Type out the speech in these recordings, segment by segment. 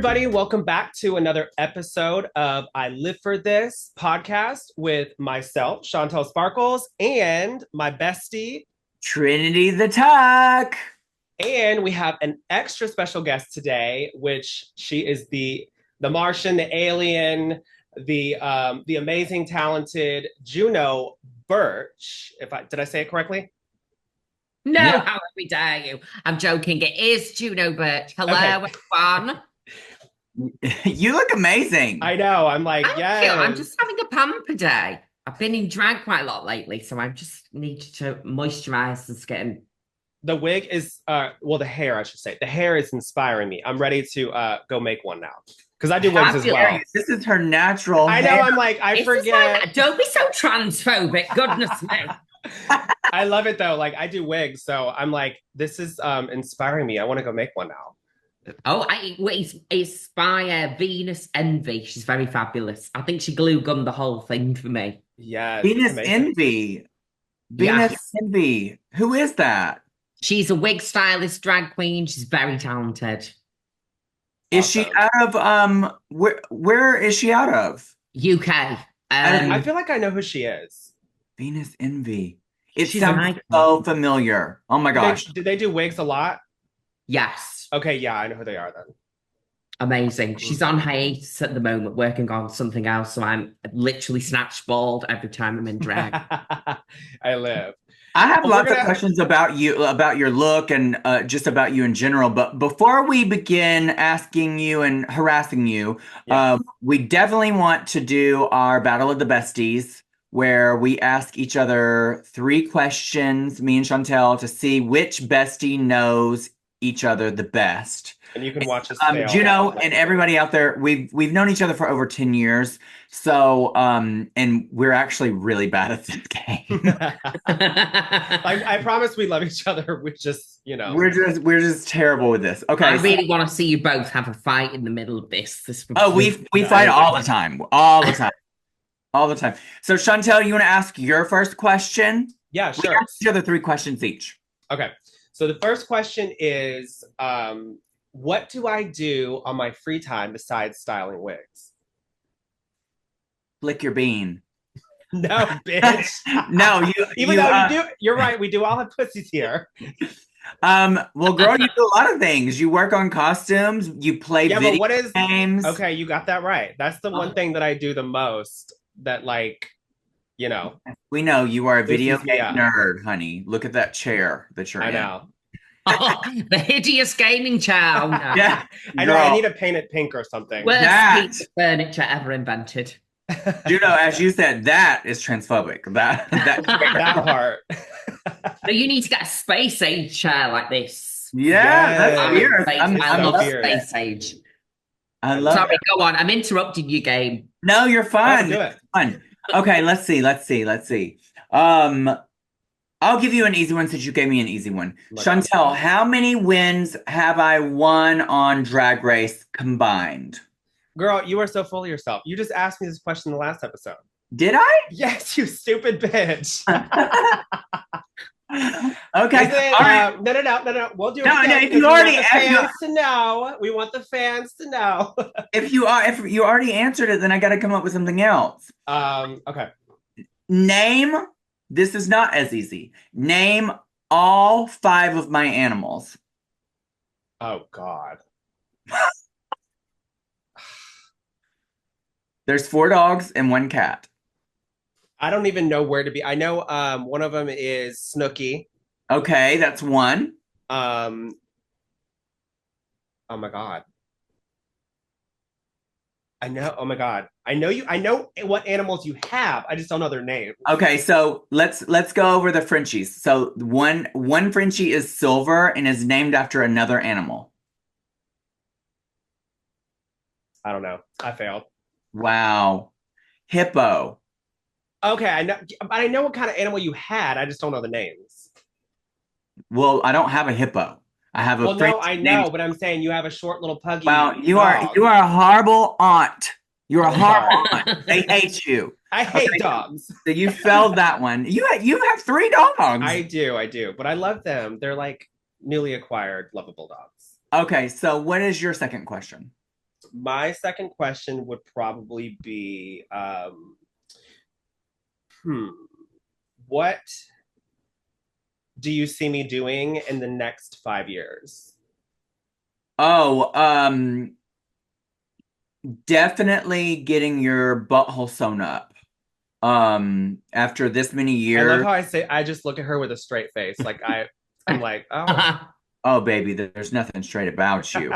everybody. Welcome back to another episode of I Live for This podcast with myself, Shontelle Sparkles, and my bestie, Trinity the Tuck. And we have an extra special guest today, which she is the Martian, the alien, the amazing, talented Juno Birch. Did I say it correctly? No, yeah. How we dare you? I'm joking. It is Juno Birch. Hello, everyone. You look amazing. I know. I'm like, yeah. I'm just having a pamper day. I've been in drag quite a lot lately, so I just need to moisturize the skin. The wig is, the hair, I should say. The hair is inspiring me. I'm ready to go make one now. Because I do wigs as well. This is her natural hair. I know. I'm like, I forget. Don't be so transphobic. Goodness me. I love it though. Like I do wigs, so I'm like, this is inspiring me. I want to go make one now. Oh, it's by Venus Envy. She's very fabulous. I think she glue gunned the whole thing for me. Yeah, Venus Envy. Venus Envy. Who is that? She's a wig stylist, drag queen. She's very talented. Is she out of where is she out of? UK. I feel like I know who she is. Venus Envy. It sounds so familiar. Oh my gosh. Did they do wigs a lot? Yes. Okay, yeah, I know who they are then. Amazing. She's on hiatus at the moment, working on something else, so I'm literally snatched bald every time I'm in drag. I live. I have lots of questions about you, about your look, and just about you in general. But before we begin asking you and harassing you, we definitely want to do our Battle of the Besties, where we ask each other 3 questions, me and Shontelle, to see which bestie knows each other the best. And you can watch us Juno and everybody out there, we've known each other for over 10 years. So, and we're actually really bad at this game. I promise we love each other. We just, we're just terrible with this. Okay. I really want to see you both have a fight in the middle of this. We fight all the time. All the time. All the time. So, Shontelle, you want to ask your first question? Yeah, sure. We ask each other 3 questions each. Okay. So the first question is, what do I do on my free time besides styling wigs? Lick your bean. No, bitch. No, you do. You're right. We do all have pussies here. Well, girl, you do a lot of things. You work on costumes. You play video games. Okay, you got that right. That's the one thing that I do the most. That we know you are a video game nerd, honey. Look at that chair that you're in. I know. The hideous gaming chair. Oh, no. Yeah, I know. I need to paint it pink or something. Worst piece of furniture ever invented. Juno, as you said, that is transphobic. That part. So you need to get a space age chair like this. Yeah, that's weird. I love space age. I love. Sorry, go on. I'm interrupting your game. No, you're fine. Do it. Fun. Okay, let's see. I'll give you an easy one since you gave me an easy one. Shontelle, how many wins have I won on Drag Race combined? Girl, you are so full of yourself. You just asked me this question in the last episode. Did I? Yes, you stupid bitch. Okay. No. We'll do it. No, if you already fans to know, we want the fans to know. If you already answered it, then I got to come up with something else. Okay. Name. This is not as easy. Name all 5 of my animals. Oh God. There's 4 dogs and 1 cat. I don't even know where to be. I know one of them is Snooky. Okay, that's 1. Oh my God. I know. Oh my God. I know what animals you have. I just don't know their names. Okay, so let's go over the Frenchies. So one Frenchie is Silver and is named after another animal. I don't know. I failed. Wow. Hippo. Okay, I know what kind of animal you had. I just don't know the names. Well, I don't have a hippo. I have a. Well, no, I know, but I'm saying you have a short little puggy. Wow, you are a horrible aunt. You're a horrible aunt. They hate you. I hate dogs. So you failed that one. You have 3 dogs. I do, but I love them. They're like newly acquired, lovable dogs. Okay, so what is your second question? My second question would probably be, what do you see me doing in the next 5 years? Oh, definitely getting your butthole sewn up. After this many I love years. how I just look at her with a straight face. Like I'm like, oh. Oh, baby, there's nothing straight about you.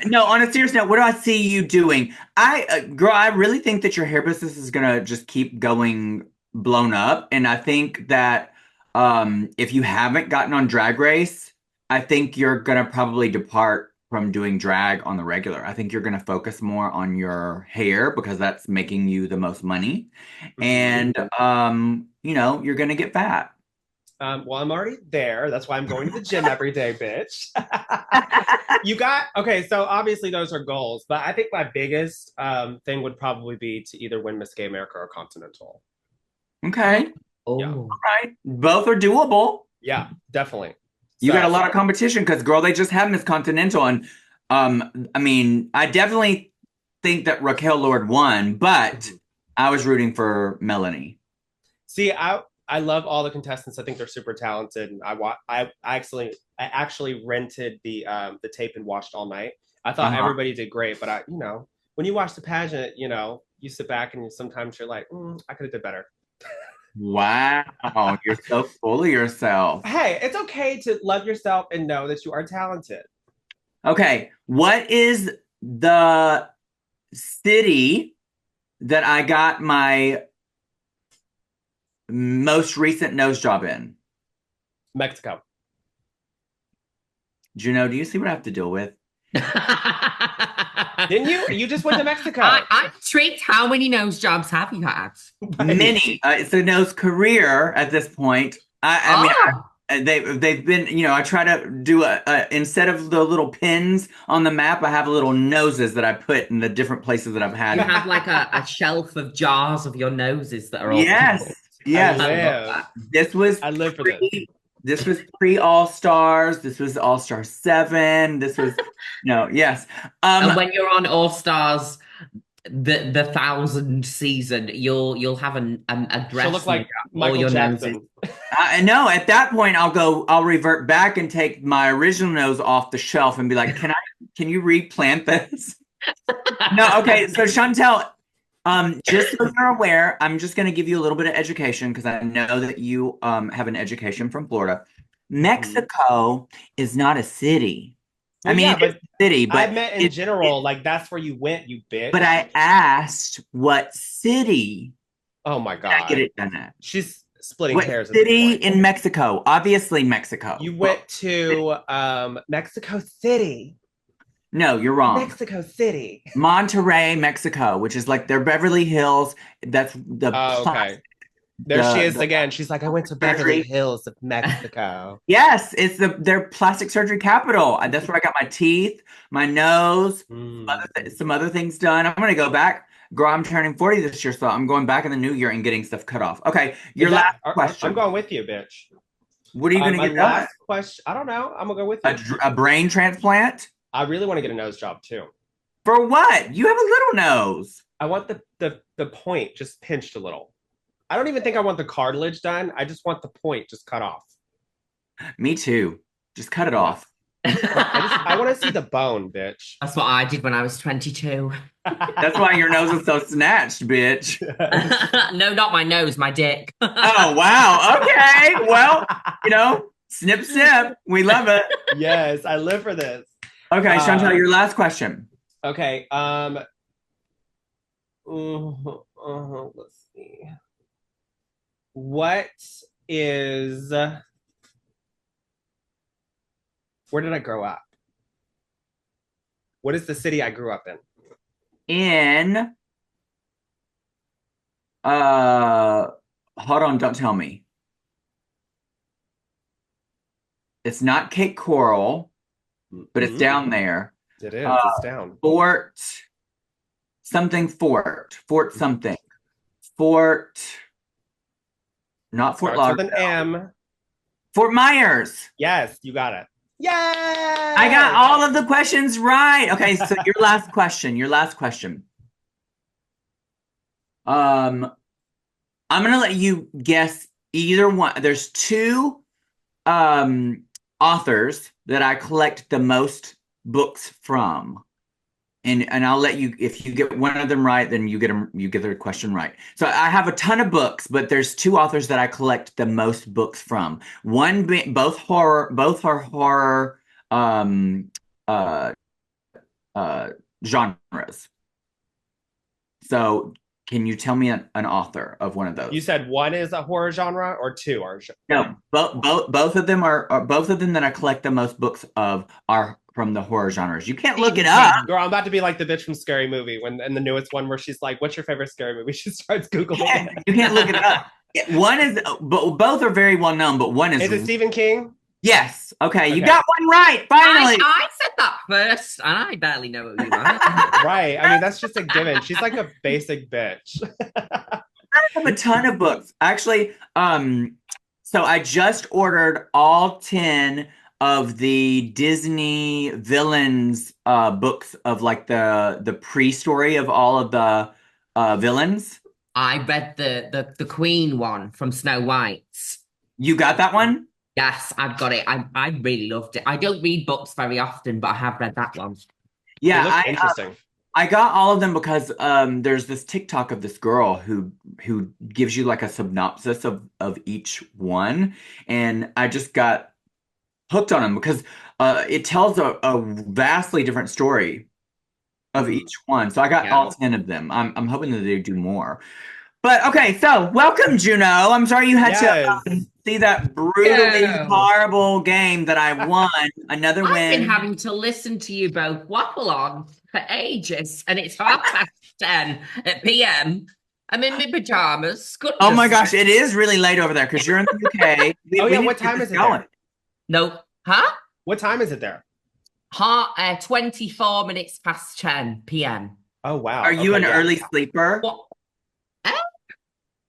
No, on a serious note, what do I see you doing? Girl, I really think that your hair business is gonna just keep going blown up, and I think that if you haven't gotten on Drag Race, I think you're gonna probably depart from doing drag on the regular. I think you're gonna focus more on your hair because that's making you the most money, and you're gonna get fat. Well, I'm already there. That's why I'm going to the gym every day, bitch. Okay, so obviously those are goals, but I think my biggest thing would probably be to either win Miss Gay America or Continental. Okay. Yeah. Oh, All right. Both are doable. Yeah, definitely. You So, got a lot of competition because, girl, they just had Miss Continental, and I mean, I definitely think that Raquel Lord won, but I was rooting for Melanie. see, I love all the contestants. I think they're super talented, and I actually rented the tape and watched all night. I thought everybody did great, but when you watch the pageant, you sit back and sometimes you're like, I could have did better. Wow, you're so full of yourself. Hey, it's okay to love yourself and know that you are talented. Okay, what is the city that I got my most recent nose job in? Mexico. Juno, do you see what I have to deal with? Didn't you? You just went to Mexico. I'm intrigued. How many nose jobs have you had? Many. It's a nose career at this point. I mean, they've been. I try to do instead of the little pins on the map, I have little noses that I put in the different places that I've had. You have like a shelf of jars of your noses that are all yes. Yes. I live for this. This was pre All Stars. This was All Star 7. This was yes. And when you're on All Stars, the 1,000 season, you'll have a dress. She'll look like Michael Jackson. No, at that point I'll revert back and take my original nose off the shelf and be like, can you replant this? No, okay. So Shontelle, just so you're aware, I'm just going to give you a little bit of education because I know that you have an education from Florida. Mexico is not a city. Well, I mean, it's a city, but I meant in general, like that's where you went, you bitch. But I asked what city. Oh my God. I get it done that. She's splitting hairs. What city in Mexico? Obviously Mexico. You went to Mexico City. No, you're wrong. Mexico City. Monterrey, Mexico, which is like their Beverly Hills. That's the okay. There she is again. She's like, I went to Beverly Hills of Mexico. Yes, it's their plastic surgery capital. That's where I got my teeth, my nose, some other things done. I'm gonna go back. Girl, I'm turning 40 this year, so I'm going back in the new year and getting stuff cut off. Okay, your last question. I'm going with you, bitch. What are you gonna get done? Last question. I don't know. I'm gonna go with you. A brain transplant? I really want to get a nose job too. For what? You have a little nose. I want the point just pinched a little. I don't even think I want the cartilage done. I just want the point just cut off. Me too. Just cut it off. I want to see the bone, bitch. That's what I did when I was 22. That's why your nose is so snatched, bitch. No, not my nose, my dick. Oh, wow. Okay. Well, snip, snip. We love it. Yes, I live for this. Okay, Shontelle, your last question. Okay. Let's see. Where did I grow up? What is the city I grew up in? Hold on, don't tell me. It's not Cape Coral, but it's down there. It is. It's down. Fort something. Not Fort Starts with Lauderdale. an M. Fort Myers. Yes, you got it. Yay! I got all of the questions right. Okay, so your last question. I'm gonna let you guess either one. There's two authors that I collect the most books from. And I'll let you, if you get one of them right, then you get the question right. So I have a ton of books, but there's two authors that I collect the most books from. Both are horror um uh genres. So can you tell me an author of one of those? You said one is a horror genre or two are? No, both of them are both of them that I collect the most books of are from the horror genres. You can't look it up. Girl, I'm about to be like the bitch from Scary Movie and the newest one where she's like, "What's your favorite scary movie?" She starts googling. You can't look it up. One is, both are very well known, but one is. Is it Stephen King? Yes. Okay, you got one right. Finally, I said that first, and I barely know what you are. Right. I mean, that's just a given. She's like a basic bitch. I have a ton of books, actually. So I just ordered all 10 of the Disney villains books of like the pre-story of all of the villains. I read the Queen one from Snow White. You got that one? Yes, I've got it. I really loved it. I don't read books very often, but I have read that one. Yeah, interesting. I got all of them because there's this TikTok of this girl who gives you like a synopsis of each one, and I just got hooked on them because it tells a vastly different story of each one. So I got all 10 of them. I'm hoping that they do more. But okay, so welcome, Juno. I'm sorry you had to see that brutally horrible game that I won. Another win. I've been having to listen to you both waffle on for ages, and it's 10:30 at PM. I'm in my pajamas. Goodness. Oh my gosh, it is really late over there because you're in the UK. What time is it there? No, huh? What time is it there? 24 minutes past 10 PM. Oh wow. Are you an early sleeper? What?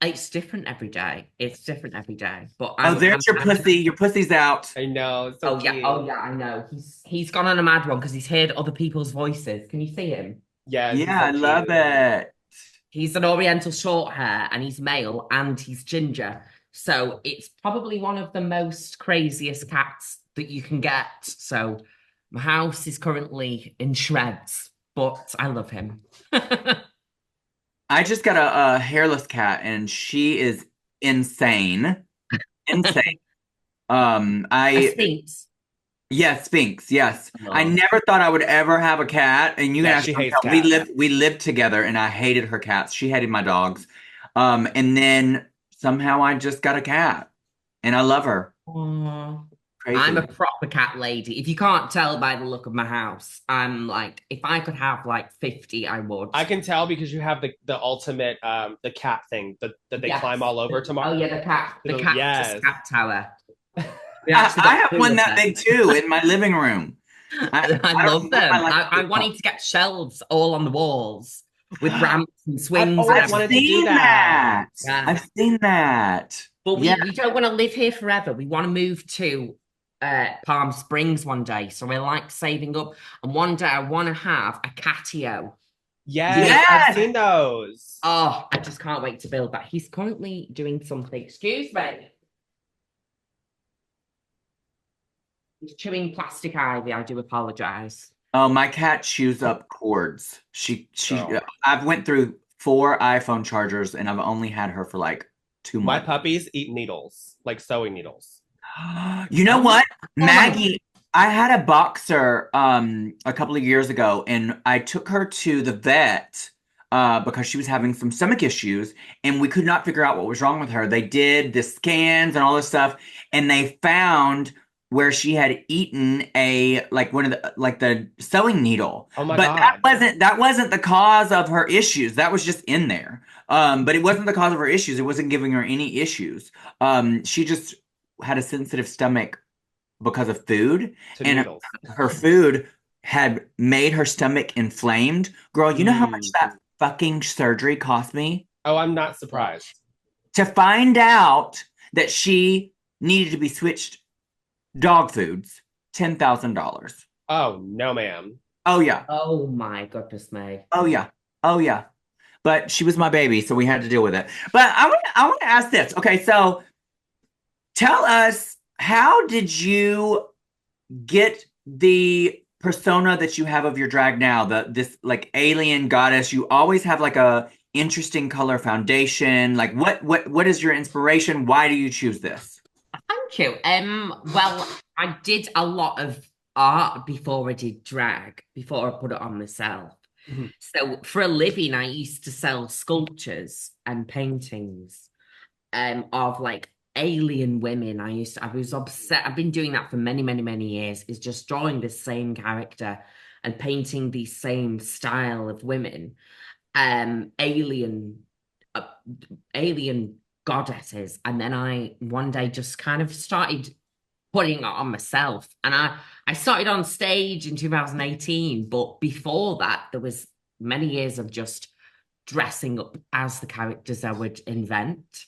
It's different every day. But there's your pussy. Your pussy's out. I know. So yeah, I know. He's gone on a mad one because he's heard other people's voices. Can you see him? Yeah. Yeah, I love it. He's an Oriental short hair, and he's male, and he's ginger. So it's probably one of the most craziest cats that you can get. So my house is currently in shreds, but I love him. I just got a hairless cat, and she is insane. Insane. A Sphinx. Yes, Sphinx. Yes, I never thought I would ever have a cat, and you she hates cats. We lived together, and I hated her cats. She hated my dogs. And then somehow I just got a cat, and I love her. Crazy. I'm a proper cat lady. If you can't tell by the look of my house, I'm like, if I could have like 50, I would. I can tell because you have the ultimate the cat thing that they climb all over tomorrow. Oh yeah, the cat tower. I have one that big too in my living room. I love them. I wanted to get shelves all on the walls with ramps and swings. I've seen that. I've seen that. But we don't want to live here forever. We want to move to Palm Springs one day. So we're like saving up. And one day I want to have a catio. Yes, I've seen those. Oh, I just can't wait to build that. He's currently doing something. Excuse me. He's chewing plastic ivy. I do apologize. Oh, my cat chews up cords. I've went through 4 iPhone chargers, and I've only had her for like 2 months. My puppies eat needles, like sewing needles. You know what? Maggie, I had a boxer a couple of years ago, and I took her to the vet because she was having some stomach issues, and we could not figure out what was wrong with her. They did the scans and all this stuff, and they found where she had eaten one of the sewing needle. Oh my God. That wasn't the cause of her issues. That was just in there. But it wasn't the cause of her issues. It wasn't giving her any issues. She just had a sensitive stomach because of food, and her food had made her stomach inflamed. Girl, you know how much that fucking surgery cost me? Oh, I'm not surprised. To find out that she needed to be switched dog foods $10,000. Oh, no, ma'am. Oh yeah. Oh my goodness me. Oh yeah. Oh yeah. But she was my baby, so we had to deal with it. But I want to ask this. Okay, so tell us, how did you get the persona that you have of your drag now? This like alien goddess. You always have like a interesting color foundation. Like what is your inspiration? Why do you choose this? Thank you. Well, I did a lot of art before I did drag, before I put it on myself. Mhm. So for a living, I used to sell sculptures and paintings of like alien women. I was obsessed. I've been doing that for many, many, many years, is just drawing the same character and painting the same style of women. Alien uh, alien goddesses. And then I one day just kind of started putting it on myself. And I started on stage in 2018, but before that, there was many years of just dressing up as the characters I would invent.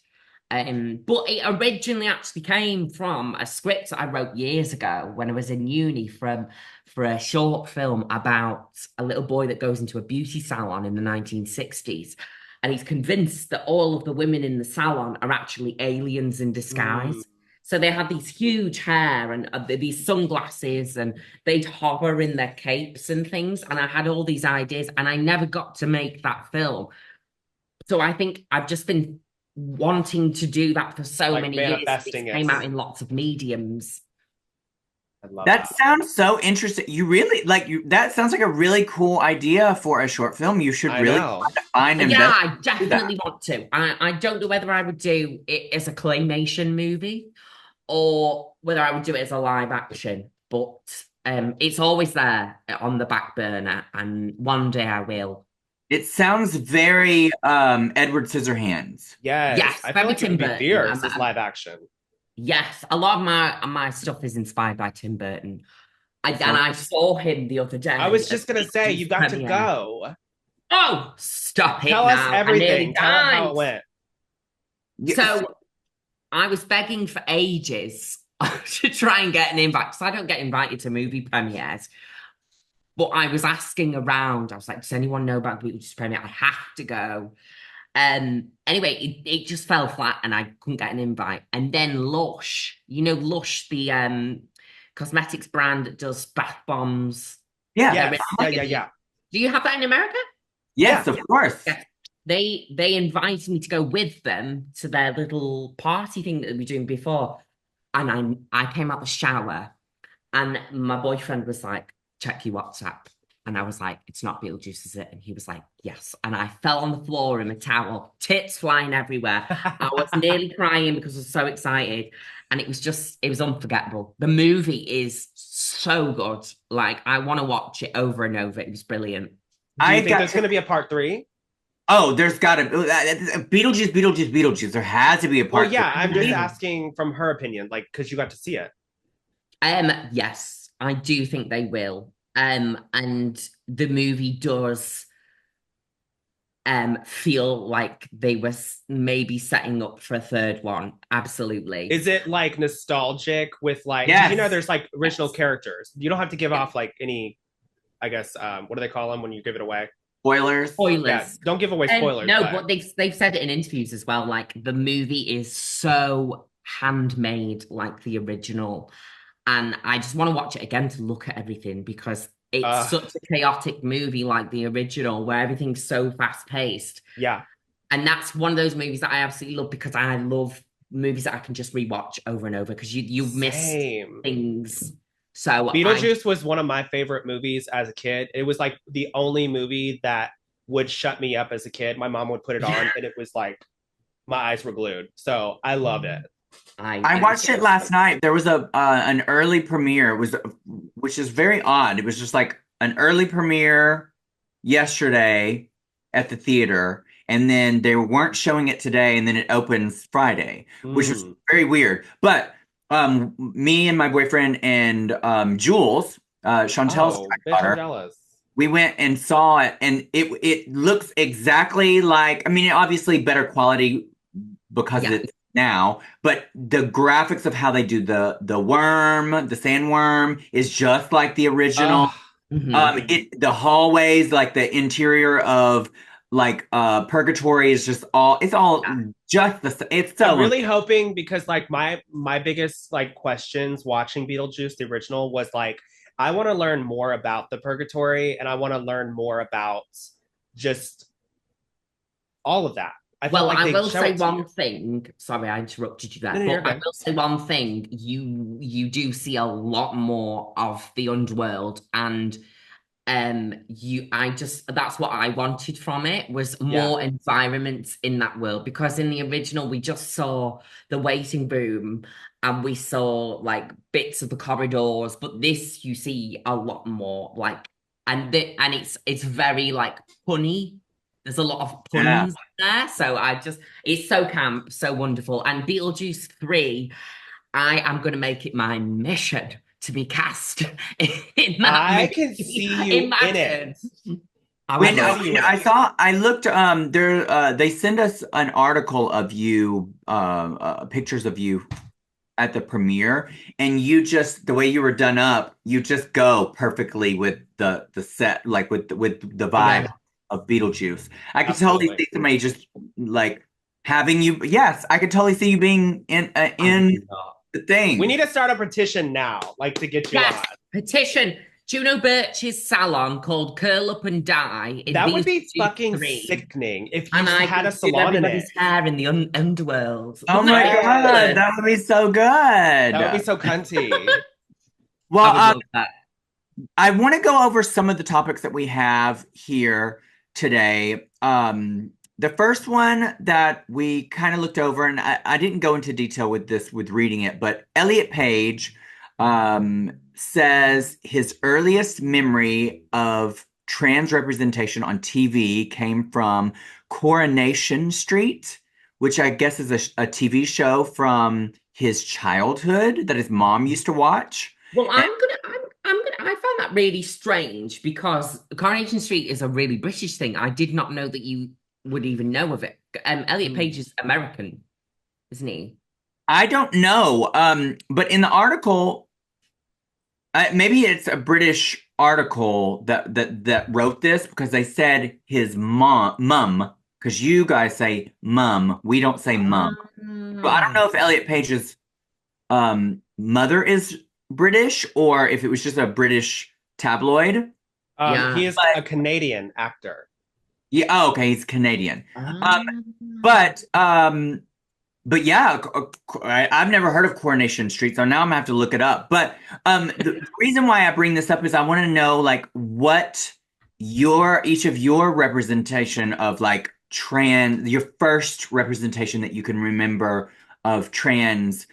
But it originally actually came from a script that I wrote years ago when I was in uni for a short film about a little boy that goes into a beauty salon in the 1960s. And he's convinced that all of the women in the salon are actually aliens in disguise. Mm. So they had these huge hair and these sunglasses, and they'd hover in their capes and things. And I had all these ideas, and I never got to make that film. So I think I've just been wanting to do that for so Like many years. manifesting It it. came out in lots of mediums. I love That that. sounds so interesting. You really that sounds like a really cool idea for a short film. You should I really know. try to find and Yeah, invest I do that. definitely want to. I don't know whether I would do it as a claymation movie or whether I would do it as a live action, but it's always there on the back burner, and one day I will. It sounds very Edward Scissorhands. Yes. Yes, I feel very like it Tim would be Burton. fierce as live action. Yes, a lot of my stuff is inspired by Tim Burton. And So- I saw him the other day. I was just at gonna say, you Beetlejuice got to premiere. go. Oh, stop it Tell us now. I nearly everything. Tell us how died. it went. So I was begging for ages to try and get an invite, because I don't get invited to movie premieres. But I was asking around. I was like, does anyone know about Beetlejuice premiere? I have to go. Anyway, it just fell flat and I couldn't get an invite. And then Lush, Lush, the cosmetics brand that does bath bombs. yeah. Yes. Yeah. Do you have that in America? Yes, of course. Yeah. They invited me to go with them to their little party thing that they were doing before. And I came out the shower and my boyfriend was like, check your WhatsApp. And I was like, it's not Beetlejuice, is it? And he was like, yes. And I fell on the floor in a towel, tits flying everywhere. I was nearly crying because I was so excited. And it was unforgettable. The movie is so good. Like, I want to watch it over and over. It was brilliant. Do you think there's going to be a part 3? Oh, there's got to Beetlejuice. There has to be a part. Well, yeah, 3. I'm just asking from her opinion, like, because you got to see it. Yes, I do think they will. And the movie does feel like they were maybe setting up for a third one. Absolutely. Is it like nostalgic with like, Yes. there's like original characters. You don't have to give off like any, I guess, what do they call them when you give it away? Spoilers. Yeah, don't give away spoilers. No, but they've said it in interviews as well. Like, the movie is so handmade like the original. And I just want to watch it again to look at everything, because it's such a chaotic movie like the original, where everything's so fast paced. Yeah. And that's one of those movies that I absolutely love, because I love movies that I can just rewatch over and over, because you miss things. So Beetlejuice was one of my favorite movies as a kid. It was like the only movie that would shut me up as a kid. My mom would put it on and it was like my eyes were glued. So I love it. I watched it last night. There was an early premiere, which is very odd. It was just like an early premiere yesterday at the theater, and then they weren't showing it today, and then it opens Friday, which was very weird. But me and my boyfriend and Jules, Shontelle's daughter, we went and saw it, and it looks exactly like, I mean, obviously better quality because it's now, but the graphics of how they do the sandworm is just like the original. Oh, The hallways, like the interior of like Purgatory is just all it's all Yeah. just the it's I'm so really hoping because like my biggest like questions watching Beetlejuice the original was like I want to learn more about the purgatory and I want to learn more about just all of that. I felt Well, like I they'd will show say it to one you. thing. Sorry, I interrupted you No, there, no, but you're I good. will say one thing. You do see a lot more of the underworld, and you I just that's what I wanted from it was Yeah. more environments in that world because in the original we just saw the waiting room and we saw like bits of the corridors, but this you see a lot more like and it's very like punny. There's a lot of yeah. puns there, so I just it's so camp, so wonderful. And Beetlejuice 3, I am going to make it my mission to be cast in that I movie. can see you in it. Imagine. I would I When can love see you in I it. saw, I looked. There, they send us an article of you, pictures of you at the premiere, and you just the way you were done up, you just go perfectly with the set, like with the yeah. vibe of Beetlejuice. I could totally Absolutely. see somebody just like having you. Yes, I could totally see you being I would in love. the We thing. need to start a petition now, like to get you on. Yes, petition. Juno Birch's salon called Curl Up and Die in That would be Beetlejuice fucking 3. sickening if you And I had can a do salon in it. everybody's hair in the underworld. Oh Wouldn't that my be God, Yes. fabulous? that would be so That would be good. so cunty. I Well, would love that. I want to go over some of the topics that we have here today. The first one that we kind of looked over, and I didn't go into detail with this with reading it, but Elliot Page says his earliest memory of trans representation on TV came from Coronation Street, which I guess is a TV show from his childhood that his mom used to watch. Well, I found that really strange because Coronation Street is a really British thing. I did not know that you would even know of it. Elliot Hmm. Page is American, isn't he? I don't know. But in the article, maybe it's a British article that wrote this because they said his mum, because you guys say mum, we don't say mum. So I don't Ah. know if Elliot Page's mother is British or if it was just a British tabloid. He Yeah. is a Canadian actor. Yeah, oh, okay, he's Canadian. Um, Ah. but um, But yeah, I've never heard of Coronation Street, so now I'm gonna have to look it up. But the reason why I bring this up is I want to know like what each of your representation of like your first representation that you can remember of trans,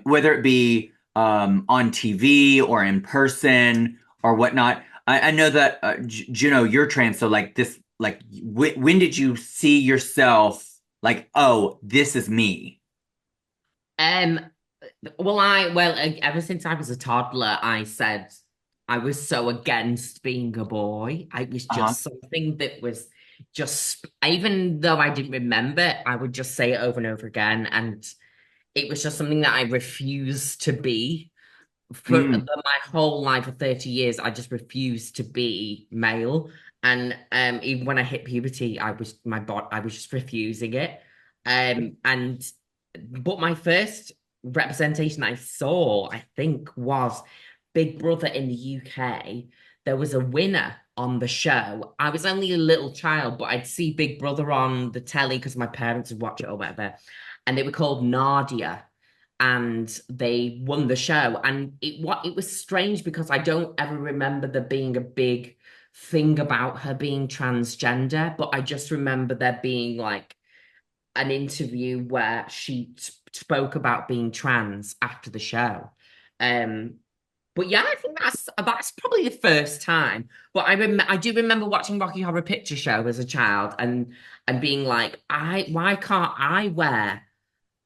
whether it be on TV or in person or whatnot. I know that Juno, you're trans, so like this, like when did you see yourself? Like, oh, this is me. Um, ever since I was a toddler, I said I was so against being a boy. I was Uh-huh. just something that was just, even though I didn't remember it, I would just say it over and over again. And it was just something that I refused to be. Mm. My whole life of 30 years, I just refused to be male. And even when I hit puberty, I was just refusing it. And but my first representation I saw, I think, was Big Brother in the UK. There was a winner on the show. I was only a little child, but I'd see Big Brother on the telly because my parents would watch it or whatever. And they were called Nadia, and they won the show. And it was strange because I don't ever remember there being a big thing about her being transgender, but I just remember there being like an interview where she spoke about being trans after the show. Um, but yeah, I think that's probably the first time. But I do remember watching Rocky Horror Picture Show as a child and being like, I why can't I wear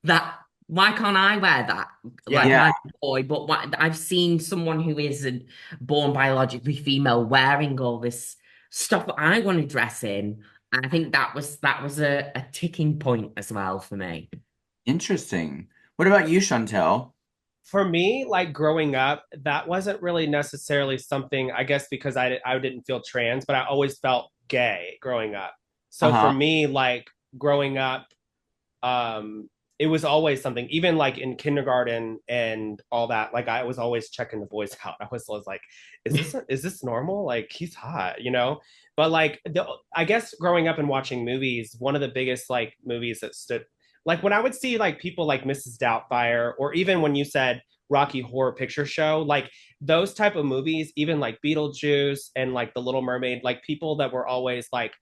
that? Why can't I wear that? Like Yeah. Yeah. I'm a boy, but I've seen someone who isn't born biologically female wearing all this stuff that I want to dress in. And I think that was a ticking point as well for me. Interesting. What about you, Shontelle? For me, like growing up, that wasn't really necessarily something, I guess, because I didn't feel trans, but I always felt gay growing up. So for Uh-huh. me, like growing up, um it was always something, even like in kindergarten and all that. Like I was always checking the boys out. I was like, is this normal? Like he's hot, you know? But like I guess growing up and watching movies, one of the biggest like movies that stood, like when I would see like people like Mrs. Doubtfire, or even when you said Rocky Horror Picture Show, like those type of movies, even like Beetlejuice and like The Little Mermaid, like people that were always like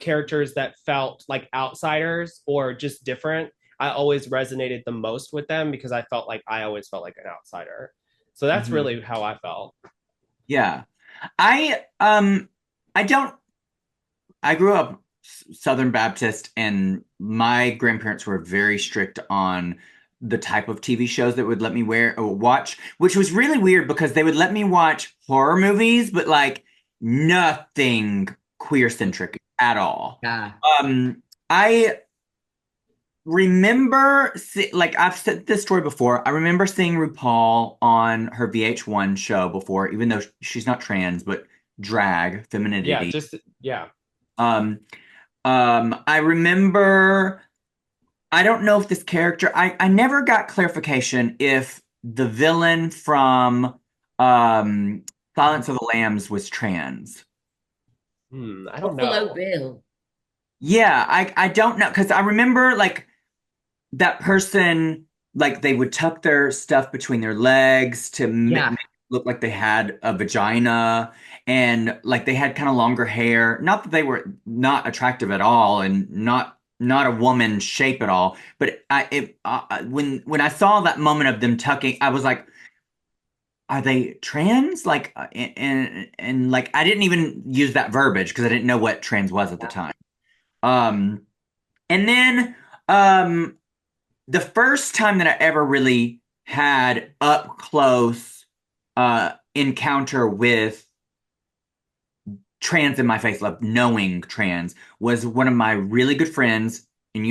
characters that felt like outsiders or just different, I always resonated the most with them because I always felt like an outsider. So that's Mhm. really how I felt. Yeah. I I don't I grew up Southern Baptist, and my grandparents were very strict on the type of TV shows that would let me wear or watch, which was really weird because they would let me watch horror movies, but like nothing queer centric at all. Yeah. Um, I remember, like I've said this story before. I remember seeing RuPaul on her VH1 show before, even though she's not trans, but drag, Yeah, femininity. just yeah. Um, I remember, I don't know if this character, I never got clarification if the villain from um Silence of the Lambs was trans. I don't Buffalo know. Bill. Yeah, I don't know because I remember like that person, like they would tuck their stuff between their legs to Yeah. make it look like they had a vagina, and like they had kind of longer hair. Not that they were not attractive at all, and not a woman shape at all. But when I saw that moment of them tucking, I was like, are they trans? Like, and like I didn't even use that verbiage because I didn't know what trans was at the time. Um, and then um the first time that I ever really had up close encounter with trans in my face, like knowing trans, was one of my really good friends, and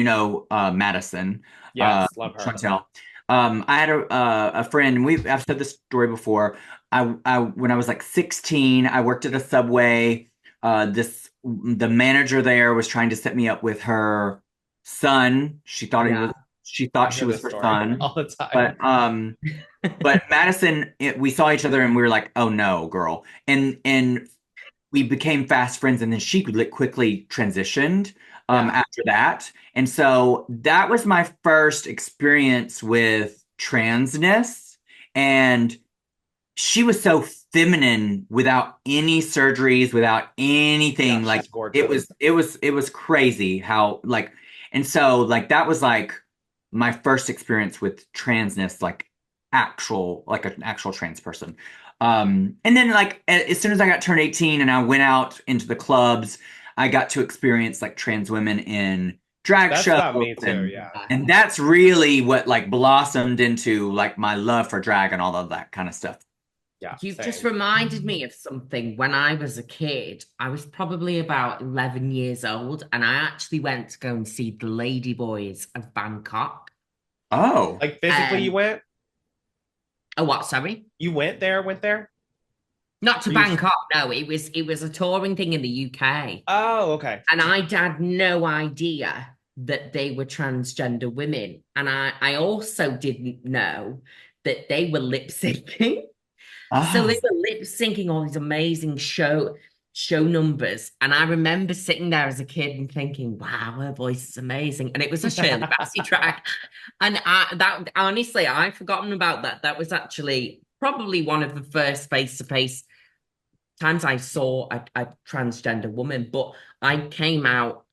Madison, Yes, love her. Shontelle. I had a friend. I've said this story before. I when I was like 16, I worked at a Subway. The manager there was trying to set me up with her son. Yeah. She I thought she hear was this her story son, all the time. but Madison, we saw each other and we were like, "Oh no, girl!" And we became fast friends, and then she quickly transitioned Yeah. after that. And so that was my first experience with transness. And she was so feminine without any surgeries, without Yeah, anything. Like she's gorgeous. it was crazy how like, and so like that was like my first experience with transness, like like an actual trans person. And then like as soon as I got turned 18 and I went out into the clubs, I got to experience like trans women in drag That's shows, about me too, and yeah. and that's really what like blossomed into like my love for drag and all of that kind of stuff. Yeah, You've just same. reminded me of something. When I was a kid, I was probably about 11 years old, and I actually went to go and see the Lady Boys of Bangkok. Oh, Like physically you Um, went? oh, what? Sorry, You went there? not to Or you Bangkok. No, it was a touring thing in the UK, Oh, okay. and I had no idea that they were transgender women, and I also didn't know that they were lip syncing. So they oh, were lip syncing all these amazing show numbers. And I remember sitting there as a kid and thinking, wow, her voice is amazing. And it was a Shirley Bassey track. And that honestly, I've forgotten about that. That was actually probably one of the first face-to-face times I saw a transgender woman. But I came out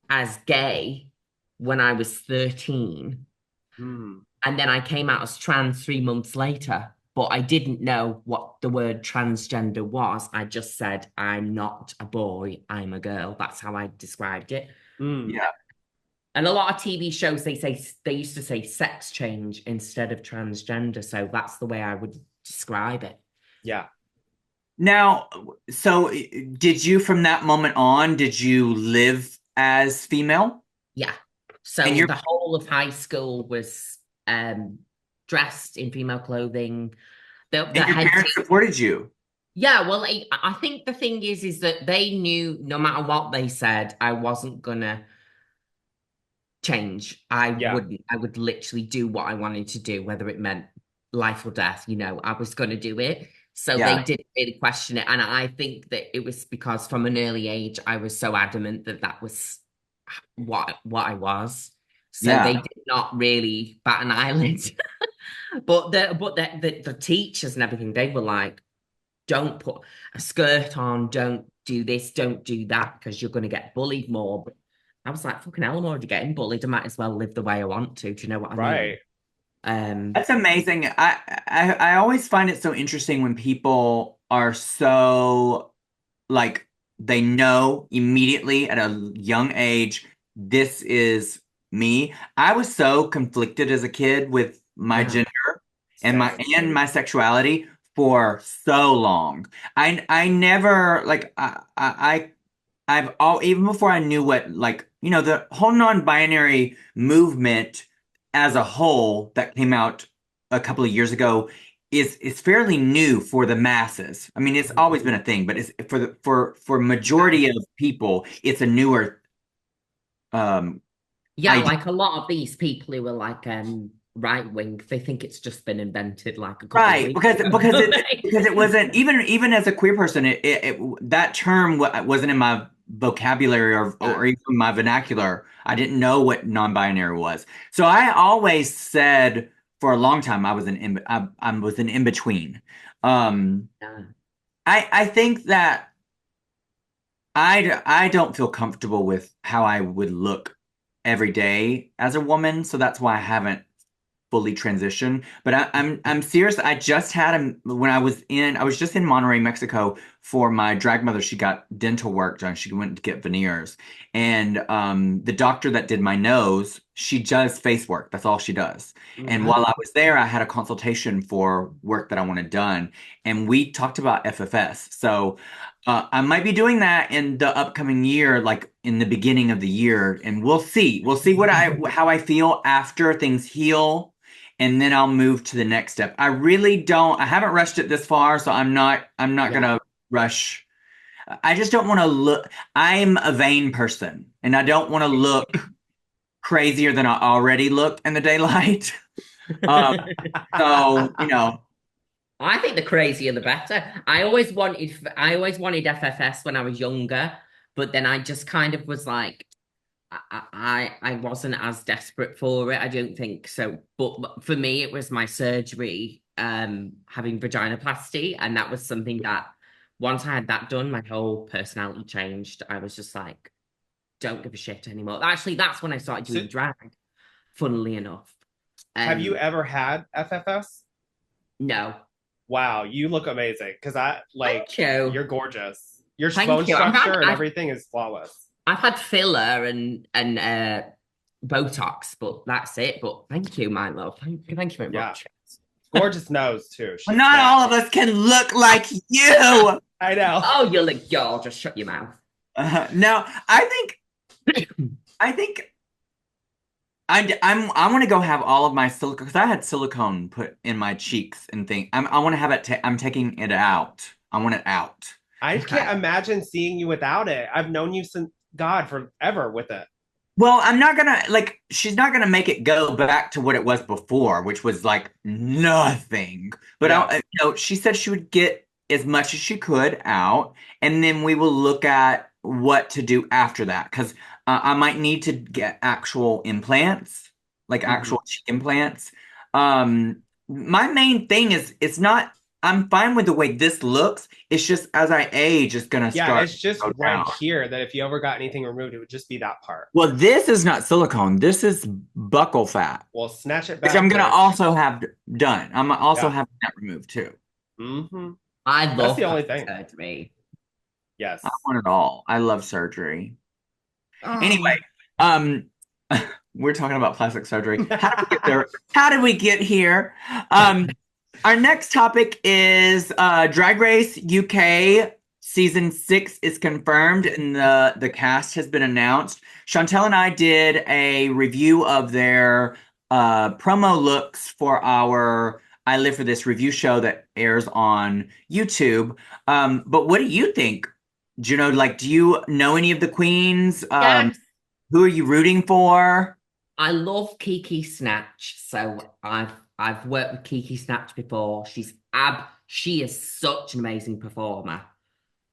as gay when I was 13. Hmm. And then I came out as trans 3 months later, but I didn't know what the word transgender was. I just said, I'm not a boy, I'm a girl. That's how I described it. Hmm. yeah. And a lot of TV shows, they used to say sex change instead of transgender. So that's the way I would describe it. Yeah. Now, so did you from that moment on, did you live as female? Yeah. So And the whole of high school was dressed in female clothing. The your head parents supported you. Yeah, well, I think the thing is that they knew no matter what they said, I wasn't gonna change. I Yeah. wouldn't. I would literally do what I wanted to do, whether it meant life or death. I was gonna do it. So Yeah. they didn't really question it, and I think that it was because from an early age I was so adamant that that was what I was. So Yeah. they did not really bat an eyelid. But the teachers and everything, they were like, don't put a skirt on, don't do this, don't do that, because you're going to get bullied more. But I was like, fucking hell, I'm already getting bullied. I might as well live the way I want to. Do you know what I mean? Right. That's amazing. I always find it so interesting when people are so like they know immediately at a young age, this is me. I was so conflicted as a kid with my gender and my sexuality for so long. I never like I've all even before I knew what like the whole non-binary movement as a whole that came out a couple of years ago is fairly new for the masses. I mean, it's always been a thing, but it's for majority of people, it's a newer Yeah, idea. like a lot of these people who are like right wing, they think it's just been invented like a couple of Right, weeks because ago. because it wasn't even as a queer person, that term wasn't in my vocabulary or even my vernacular. I didn't know what non-binary was, so I always said for a long time I was I was an in between. Yeah. I think that I don't feel comfortable with how I would look every day as a woman, so that's why I haven't fully transition. But I'm serious. I just had when I was just in Monterrey, Mexico for my drag mother. She got dental work done. She went to get veneers, and the doctor that did my nose, she does face work. That's all she does. And while I was there, I had a consultation for work that I wanted done, and we talked about FFS. So. I might be doing that in the upcoming year, like in the beginning of the year, and we'll see. We'll see how I feel after things heal, and then I'll move to the next step. I haven't rushed it this far, so I'm not gonna rush. I just don't want to look. I'm a vain person, and I don't want to look crazier than I already look in the daylight. So I think the crazier the better. I always wanted FFS when I was younger, but then I just kind of was like, I wasn't as desperate for it. I don't think so. But for me, it was my surgery, having vaginoplasty, and that was something that once I had that done, my whole personality changed. I was just like, don't give a shit anymore. Actually, that's when I started doing drag, funnily enough. Have you ever had FFS? No. Wow, you look amazing. Because you're gorgeous. Your bone structure and everything is flawless. I've had filler and Botox, but that's it. But thank you, my love. Thank you very much. Gorgeous nose too. Well, not all of us can look like you. I know. Oh, you look gorgeous. Shut your mouth. No, I want to go have all of my silicone because I had silicone put in my cheeks and thing. I want to have it. I'm taking it out. I want it out. I can't imagine seeing you without it. I've known you since God forever with it. Well, I'm not gonna she's not gonna make it go back to what it was before, which was like nothing. But she said she would get as much as she could out, and then we will look at what to do after that. Because I might need to get actual implants, like actual cheek implants. My main thing is it's not. I'm fine with the way this looks. It's just as I age, it's gonna start. Yeah, it's just right here that if you ever got anything removed, it would just be that part. Well, this is not silicone. This is buccal fat. Well, snatch it back. Which I'm gonna also have done. I'm also having that removed too. Mm-hmm. I love That's the only thing. Surgery. Yes, I want it all. I love surgery. Oh. Anyway, we're talking about plastic surgery. How did we get there? How did we get here? Our next topic is Drag Race UK season 6 is confirmed and the cast has been announced. Shontelle and I did a review of their promo looks for our I Live for This review show that airs on YouTube. But what do you think, Juno? Like, do you know any of the queens? Yes. Who are you rooting for? I love Kiki Snatch, so I've worked with Kiki Snatch before. She is such an amazing performer.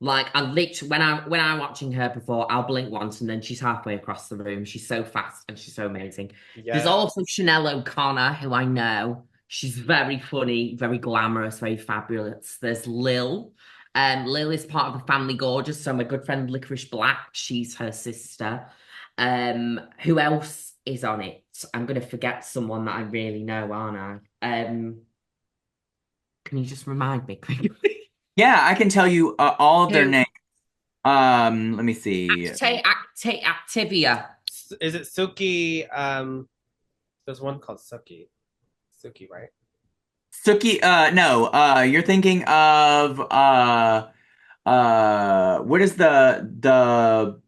Like I literally when I'm watching her before, I'll blink once and then she's halfway across the room. She's so fast and she's so amazing. Yeah. There's also Chanel O'Connor, who I know. She's very funny, very glamorous, very fabulous. There's Lil. Lil is part of the Family Gorgeous, so my good friend Licorice Black, she's her sister. Who else is on it? I'm gonna forget someone that I really know, aren't I? Can you just remind me quickly? Yeah, I can tell you all of their names. Let me see. Activia. Is it Suki? There's one called Suki. Suki, right? Suki, no, you're thinking of what is the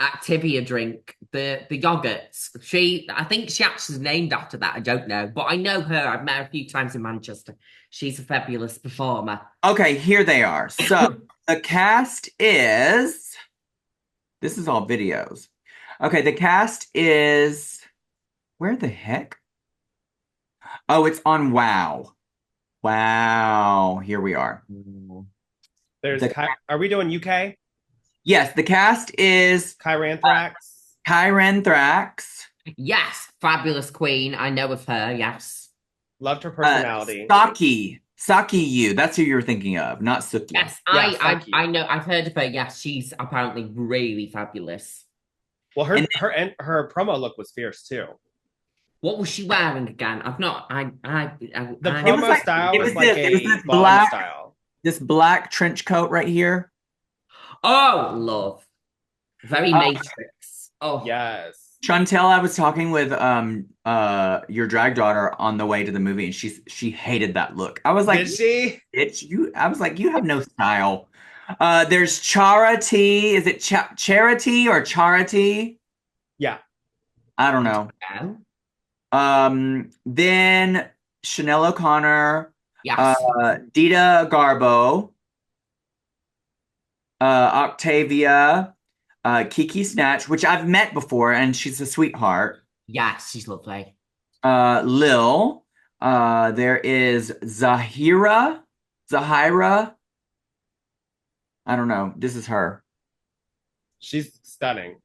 Activia drink, the yogurts. I think she actually is named after that. I don't know, but I know her. I've met her a few times in Manchester. She's a fabulous performer. Okay, here they are. So the cast is. This is all videos. Okay, the cast is. Where the heck? Oh, it's on Wow. Wow. Here we are. There's are we doing UK? Yes, the cast is Kyranthrax. Kyranthrax. Yes, fabulous queen. I know of her. Yes. Loved her personality. Saki Yu. That's who you're thinking of, not Suki. Yes, Yeah, I know. I've heard of her. Yes, she's apparently really fabulous. Well, her promo look was fierce too. What was she wearing again? I've not. The promo style was like a black style. This black trench coat right here. Oh, love. Very Matrix. Oh yes. Shontelle, I was talking with your drag daughter on the way to the movie, and she hated that look. I was like, did she? I was like, you have no style. There's Charity. Is it Charity or Charity? Yeah. I don't know. Then Chanel O'Connor. Yes. Dita Garbo. Octavia. Kiki Snatch, which I've met before, and she's a sweetheart. Yes, she's lovely. Lil. There is Zahira. I don't know. This is her. She's stunning.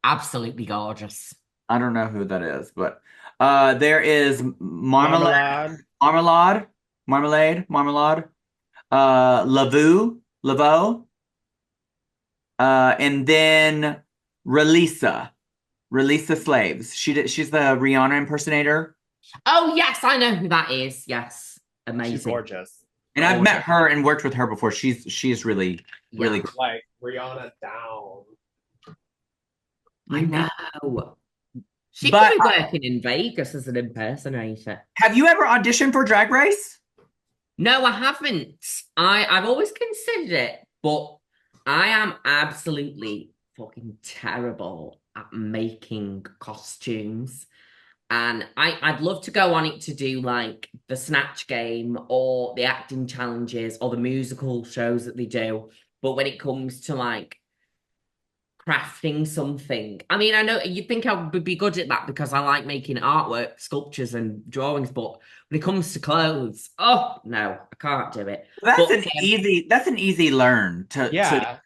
Absolutely gorgeous. I don't know who that is, but there is Marmalade. Laveau. And then Relisa Slaves. She's the Rihanna impersonator. Oh yes, I know who that is. Yes, amazing. She's gorgeous. And I've met her and worked with her before. She's really good. Like Rihanna down. I know. She could be working in Vegas as an impersonator. Have you ever auditioned for Drag Race? No, I haven't. I've always considered it, but I am absolutely fucking terrible at making costumes. And I'd love to go on it to do like the Snatch Game or the acting challenges or the musical shows that they do. But when it comes to like crafting something, I mean, I know you think I would be good at that because I like making artwork, sculptures and drawings, but when it comes to clothes, oh no, I can't do it. That's an easy learn to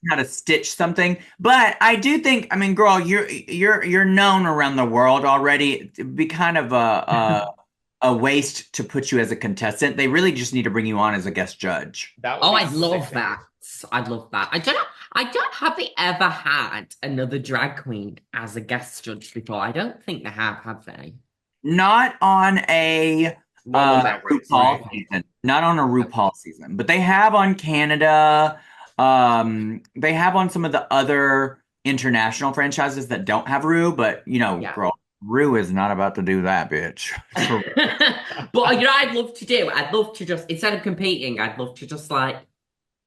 how to stitch something. But I do think, I mean, girl, you're known around the world already. It'd be kind of a waste to put you as a contestant. They really just need to bring you on as a guest judge. I'd love that. I'd love that. I don't have they ever had another drag queen as a guest judge before. I don't think they have they? Not on a RuPaul season. Not on a RuPaul season, but they have on Canada. They have on some of the other international franchises that don't have Ru, but girl, Ru is not about to do that, bitch. But I'd love to do. I'd love to just, instead of competing, I'd love to just like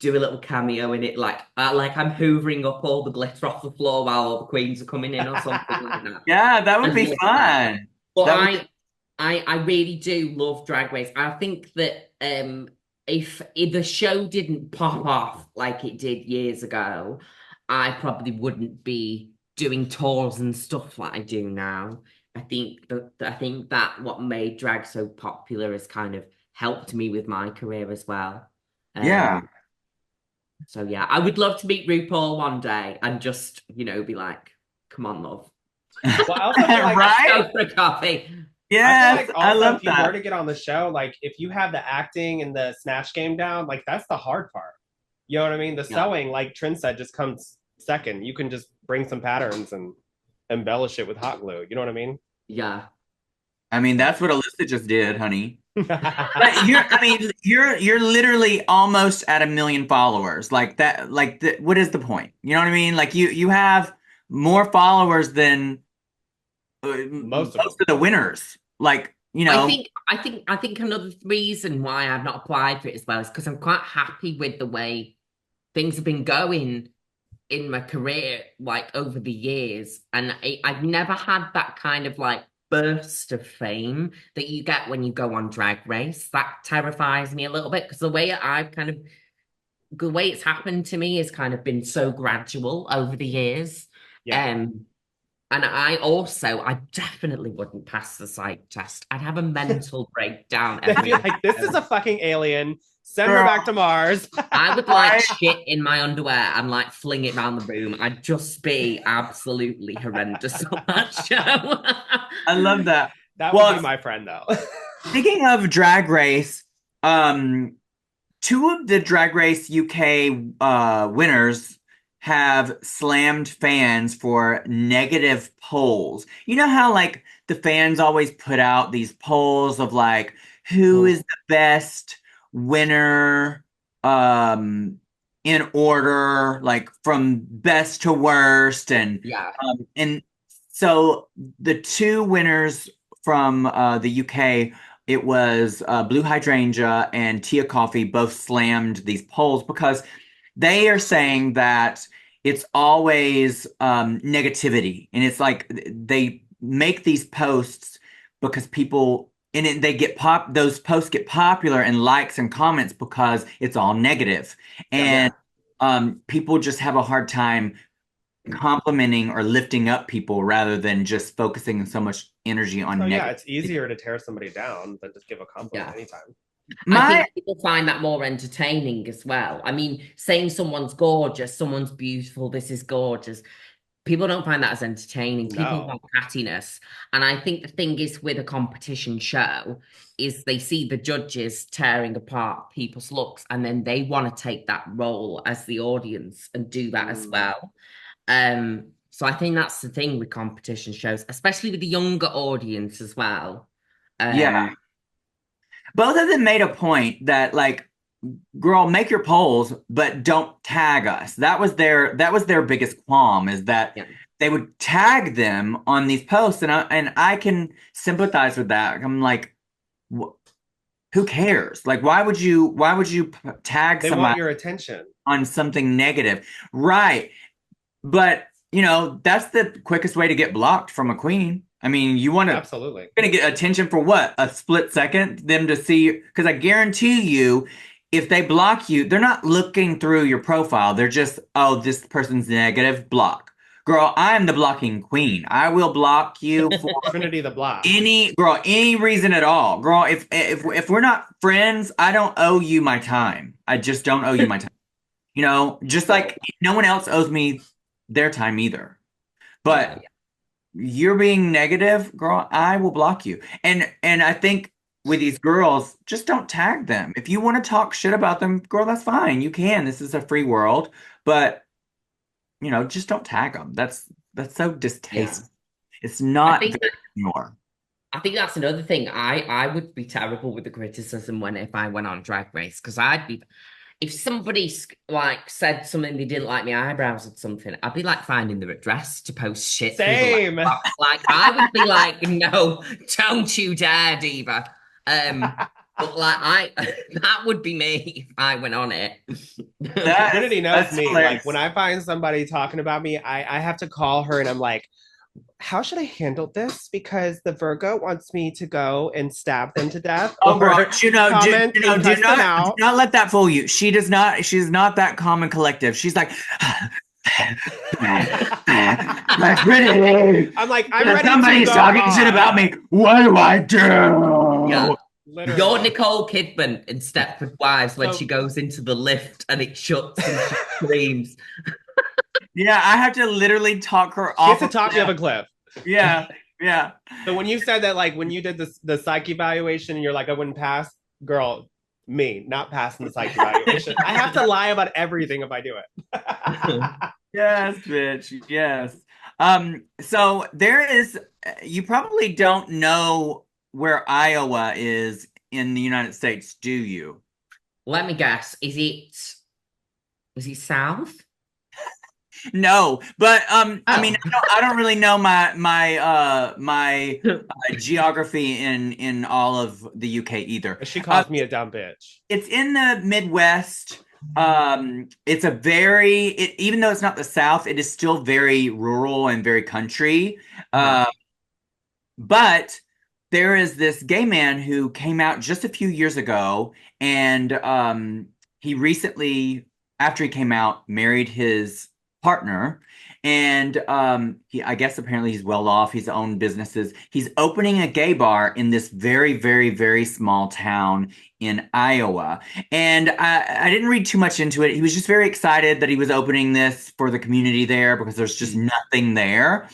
do a little cameo in it, like I'm hoovering up all the glitter off the floor while all the queens are coming in or something like that. Yeah, that would I'd be love that. fun. But That would I really do love Drag Race. I think that if the show didn't pop off like it did years ago, I probably wouldn't be doing tours and stuff like I do now. I think that what made drag so popular has kind of helped me with my career as well. yeah. So yeah, I would love to meet RuPaul one day and just, be like, come on, love. Well, I also feel like Right? Go for a coffee. I feel Yes, like I also love if you were that. to get on the show, like if you have the acting and the snatch game down, like that's the hard part. You know what I mean? The Yeah. sewing, like Trin said, just comes second. You can just bring some patterns and embellish it with hot glue. You know what I mean? Yeah. I mean, that's what Alyssa just did, honey. But you're literally almost at 1 million followers. Like that, what is the point? You know what I mean? Like you have more followers than Most most of them. of the winners. Like, I think another reason why I've not applied for it as well is because I'm quite happy with the way things have been going in my career, like over the years. And I've never had that kind of like burst of fame that you get when you go on Drag Race. That terrifies me a little bit because the way it's happened to me has kind of been so gradual over the years. Yeah. And I definitely wouldn't pass the psych test. I'd have a mental breakdown They'd every be like, this is a fucking alien. Send her Girl. back to Mars. I would like shit in my underwear and like fling it around the room. I'd just be absolutely horrendous on that show. I love that. That Well, would be my friend though. speaking of Drag Race, two of the Drag Race UK winners have slammed fans for negative polls. You know how like the fans always put out these polls of like who is the best winner in order, like from best to worst, Yeah. and so the two winners from the UK, it was Blue Hydrangea and Tia Coffee, both slammed these polls because they are saying that it's always negativity, and it's like they make these posts because people they get those posts get popular and likes and comments because it's all negative, and people just have a hard time complimenting or lifting up people rather than just focusing so much energy on negative. It's easier to tear somebody down than just give a compliment anytime. I think people find that more entertaining as well. I mean, saying someone's gorgeous, someone's beautiful, this is gorgeous. People don't find that as entertaining. People want cattiness. And I think the thing is with a competition show is they see the judges tearing apart people's looks and then they want to take that role as the audience and do that as well. So I think that's the thing with competition shows, especially with the younger audience as well. Yeah. Both of them made a point that like, girl, make your polls, but don't tag us. That was their biggest qualm, is that they would tag them on these posts, and I can sympathize with that. I'm like, who cares? Like, why would you tag They somebody want your attention on something negative? Right. But, that's the quickest way to get blocked from a queen. I mean, absolutely you're gonna get attention for what? A split second? Them to see, because I guarantee you, if they block you, they're not looking through your profile. They're just, oh, this person's negative, block. Girl, I'm the blocking queen. I will block you for Trinity the block. Any reason at all. Girl, if we're not friends, I don't owe you my time. I just don't owe you my time. Just like no one else owes me their time either. But you're being negative, girl, I will block you. And I think with these girls, just don't tag them. If you want to talk shit about them, girl, that's fine. You can. This is a free world. But just don't tag them. That's so distasteful. It's not anymore. I think that's another thing. I would be terrible with the criticism if I went on Drag Race, because if somebody like said something they didn't like my eyebrows or something, I'd be like finding the address to post shit. Same. Like I would be like, no, don't you dare, Diva. But like that would be me if I went on it. Trinity knows me. hilarious. Like when I find somebody talking about me, I have to call her and I'm like, how should I handle this? Because the Virgo wants me to go and stab them to death. Oh, Or girl, comment and cuss them do out. not let that fool you. She's not that calm and collective. She's like, like, Trinity, I'm like, I'm ready somebody's to go talking on. shit about me. What do I do? Yeah. Literally. You're Nicole Kidman in Stepford Wives when So- she goes into the lift and it shuts and she screams. Yeah, I have to literally talk her She has off. to talk me off a cliff. Yeah. So when you said that, like when you did the psych evaluation and you're like, I wouldn't pass, girl, me not passing the psych evaluation. I have to lie about everything if I do it. Yes, bitch. Yes. So there is, you probably don't know where Iowa is in the United States, do you? Let me guess. Is it south? No, but I mean, Oh. I don't really know my geography in all of the UK either. She calls me a dumb bitch. It's in the Midwest. It's even though it's not the South, it is still very rural and very country. But there is this gay man who came out just a few years ago, and he recently, after he came out, married his partner. And I guess apparently he's well off. He's owned businesses. He's opening a gay bar in this very, very, very small town in Iowa. And I didn't read too much into it. He was just very excited that he was opening this for the community there because there's just nothing there.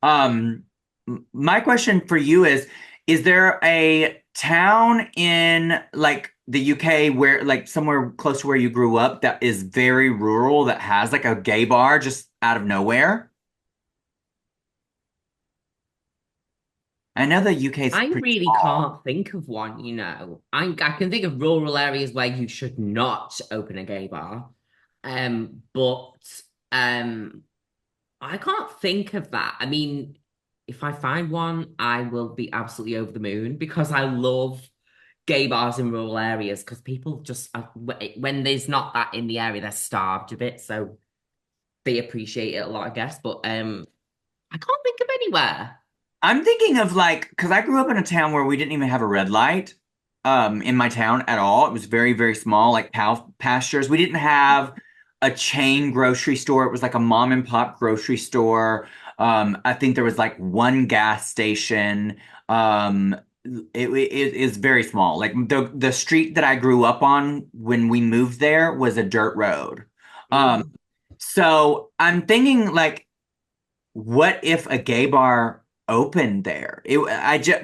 My question for you is there a town in like the UK where like somewhere close to where you grew up that is very rural that has like a gay bar just out of nowhere? I know the UK is I pretty really small. can't think of one, you know. I can think of rural areas where you should not open a gay bar. But I can't think of that. I mean, if I find one, I will be absolutely over the moon because I love gay bars in rural areas because people just when there's not that in the area, they're starved of it, so they appreciate it a lot, I guess. But I can't think of anywhere. I'm thinking of like, because I grew up in a town where we didn't even have a red light in my town at all. It was very, very small, like cow pastures. We didn't have a chain grocery store. It was like a mom and pop grocery store. I think there was like one gas station. It is very small. Like the street that I grew up on when we moved there was a dirt road. So I'm thinking like, what if a gay bar opened there?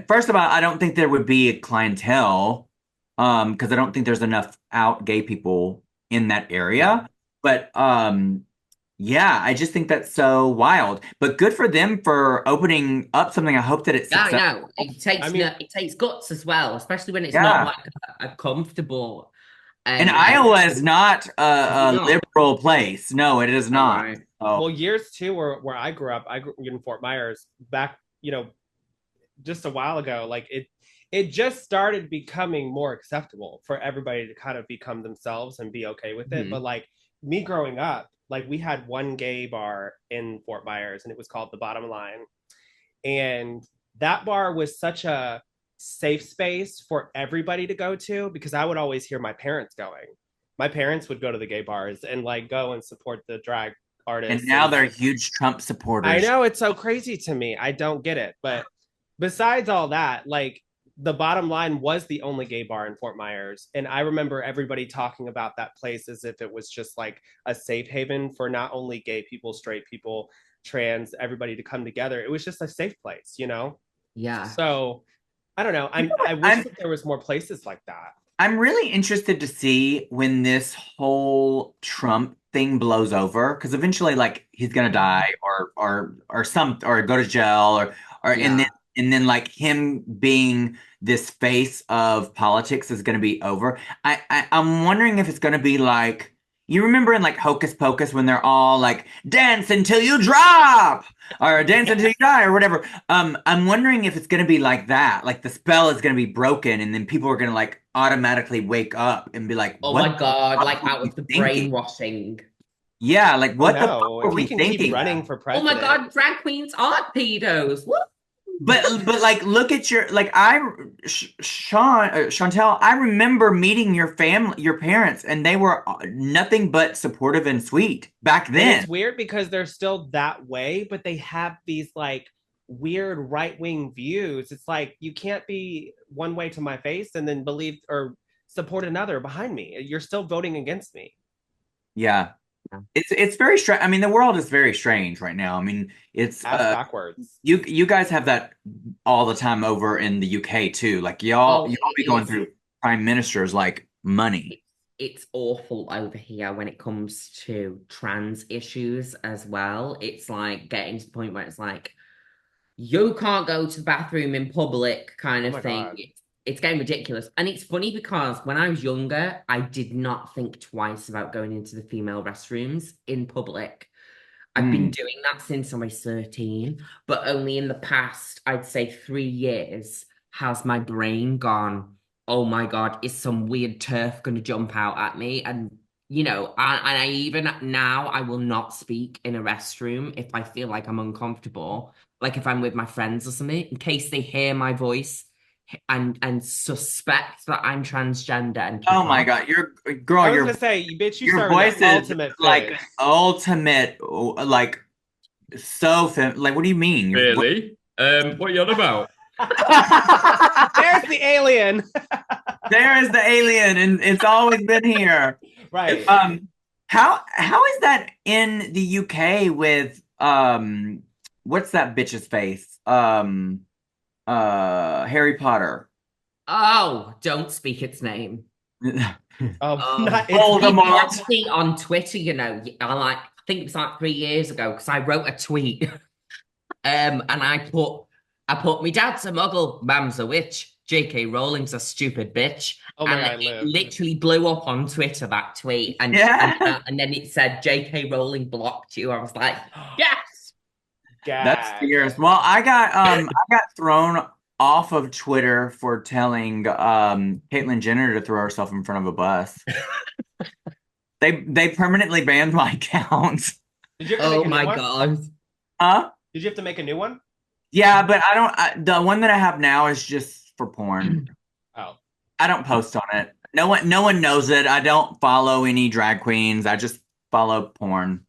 First of all, I don't think there would be a clientele, because I don't think there's enough out gay people in that area. But yeah, I just think that's so wild. But good for them for opening up something. I hope that it's Yeah, I successful. know. It takes guts as well, especially when it's Yeah. not like a comfortable. And Iowa is not a No. liberal place. No, it is not. Right. Oh. Well, years too, where I grew up in Fort Myers back, just a while ago. Like it just started becoming more acceptable for everybody to kind of become themselves and be okay with it. Mhm. But like me growing up, like we had one gay bar in Fort Myers, and it was called The Bottom Line, and that bar was such a safe space for everybody to go to because I would always hear my parents going. My parents would go to the gay bars and like go and support the drag artists. And now they're huge Trump supporters. I know, it's so crazy to me. I don't get it. But besides all that, like the Bottom Line was the only gay bar in Fort Myers. And I remember everybody talking about that place as if it was just like a safe haven for not only gay people, straight people, trans, everybody to come together. It was just a safe place, Yeah. So I don't know. I wish that there was more places like that. I'm really interested to see when this whole Trump thing blows over, because eventually, like, he's gonna die or go to jail or Yeah. and then like him being this face of politics is gonna be over. I'm wondering if it's gonna be like, you remember in like Hocus Pocus when they're all like dance until you drop or dance until you die or whatever. I'm wondering if it's gonna be like that, like the spell is gonna be broken and then people are gonna like automatically wake up and be like, Oh what my God, the like fuck out were we of the thinking? brainwashing. Yeah, like Oh what the fuck no, were if he we can keep thinking? running for Oh my president. God, drag queens aren't pedos. What? But like look at your like Chantel, I remember meeting your family, your parents, and they were nothing but supportive and sweet back And then. it's weird because they're still that way, but they have these like weird right-wing views. It's like you can't be one way to my face and then believe or support another behind me. You're still voting against me. Yeah. It's very strange. I mean, the world is very strange right now. I mean, it's Ass backwards. you guys have that all the time over in the UK too. Like Oh, y'all be it going is. through prime ministers like money. It's awful over here when it comes to trans issues as well. It's like getting to the point where it's like, you can't go to the bathroom in public kind Oh of my thing. God. It's getting ridiculous. And it's funny because when I was younger, I did not think twice about going into the female restrooms in public. I've been Mm. doing that since I was 13, but only in the past, I'd say 3 years, has my brain gone, oh my God, is some weird turf going to jump out at me? And, I even now, I will not speak in a restroom if I feel like I'm uncomfortable. Like if I'm with my friends or something, in case they hear my voice and suspect that I'm transgender and Oh kick my off. God, I was gonna say, bitch, you your serving voice the is ultimate like fetish. ultimate, like like what do you mean? Really? What are you on about? There's the alien. There is the alien, and it's always been here. Right. How is that in the UK with what's that bitch's face? Harry Potter. Oh, don't speak its name. Not it's He Voldemort. blocked me on Twitter, I think it was like 3 years ago because I wrote a tweet. And I put me dad's a muggle, mam's a witch, J.K. Rowling's a stupid bitch. Oh my And God, it Liv. literally blew up on Twitter, that tweet. And, Yeah. and then it said J.K. Rowling blocked you. I was like, yes. That's Gag. fierce. Well, I got thrown off of Twitter for telling Caitlyn Jenner to throw herself in front of a bus. They permanently banned my account. Did you have to make Oh a new my one? God. Huh? Did you have to make a new one? Yeah, but the one that I have now is just for porn. Oh. I don't post on it. No one knows it. I don't follow any drag queens. I just follow porn.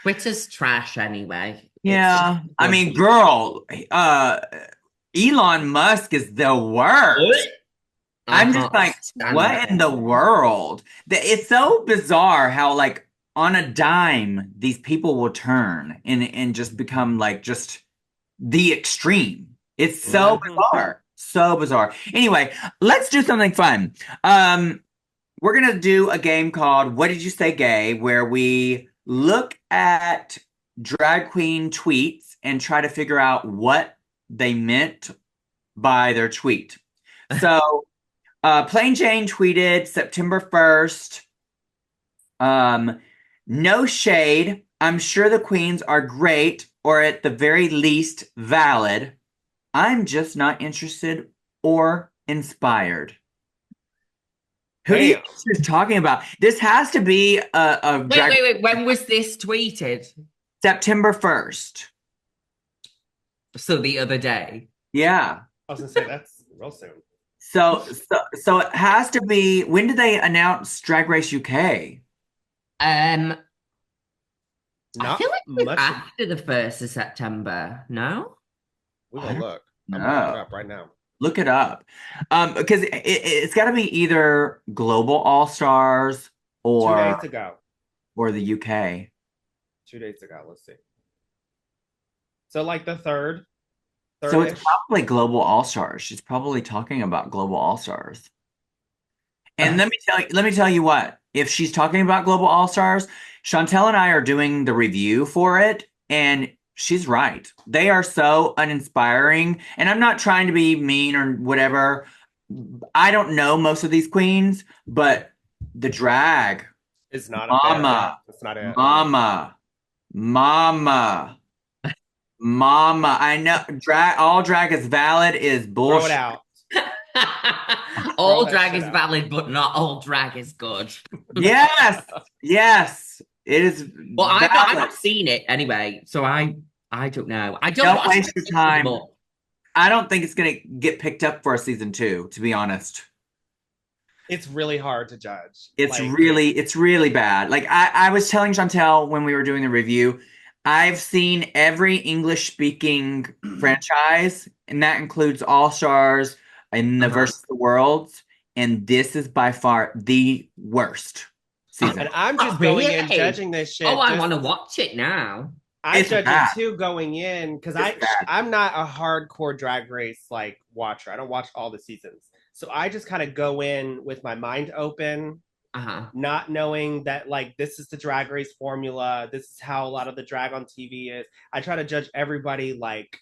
Twitter's trash anyway. Yeah. I mean, girl, Elon Musk is the worst. I'm just like, what in the world? It's so bizarre how like on a dime these people will turn and just become like just the extreme. It's so bizarre. So bizarre. Anyway, let's do something fun. We're gonna do a game called What Did You Say Gay, where we look at drag queen tweets and try to figure out what they meant by their tweet. So Plain Jane tweeted September 1st. No shade. I'm sure the queens are great, or at the very least valid. I'm just not interested or inspired. Who do you think she's talking about? This has to be a drag. Wait. When was this tweeted? September 1st. So the other day. Yeah. I was gonna say that's real soon. So it has to be. When did they announce Drag Race UK? I Not feel like it was much. after the 1st of September. No? We will look. I'm No. looking it up right now. Look it up. Because it's got to be either Global All Stars 2 days ago. or the UK. 2 days ago. Let's see. So like the third. So it's probably Global All Stars. She's probably talking about Global All Stars. And let me tell you what. If she's talking about Global All Stars, Shontelle and I are doing the review for it, and she's right. They are so uninspiring. And I'm not trying to be mean or whatever. I don't know most of these queens, but the drag is not Mama. It's not it. Mama. I know all drag is valid is bullshit. Throw it out. All that drag shit is out. valid, but not all drag is good. Yes, yes, it is Well, I've valid. not seen it anyway, so I don't know. I don't Don't watch waste your it time. anymore. I don't think it's gonna get picked up for a season 2, to be honest. It's really hard to judge. It's really bad. Like I was telling Shontelle when we were doing the review, I've seen every English speaking franchise, and that includes All Stars and the Versus the Worlds, and this is by far the worst season. And I'm just really? going in judging this shit. Oh, I want to watch it now. I It's judge bad. it too going in because It's bad. I'm not a hardcore Drag Race like watcher. I don't watch all the seasons, so I just kind of go in with my mind open, not knowing that like this is the Drag Race formula. This is how a lot of the drag on TV is. I try to judge everybody like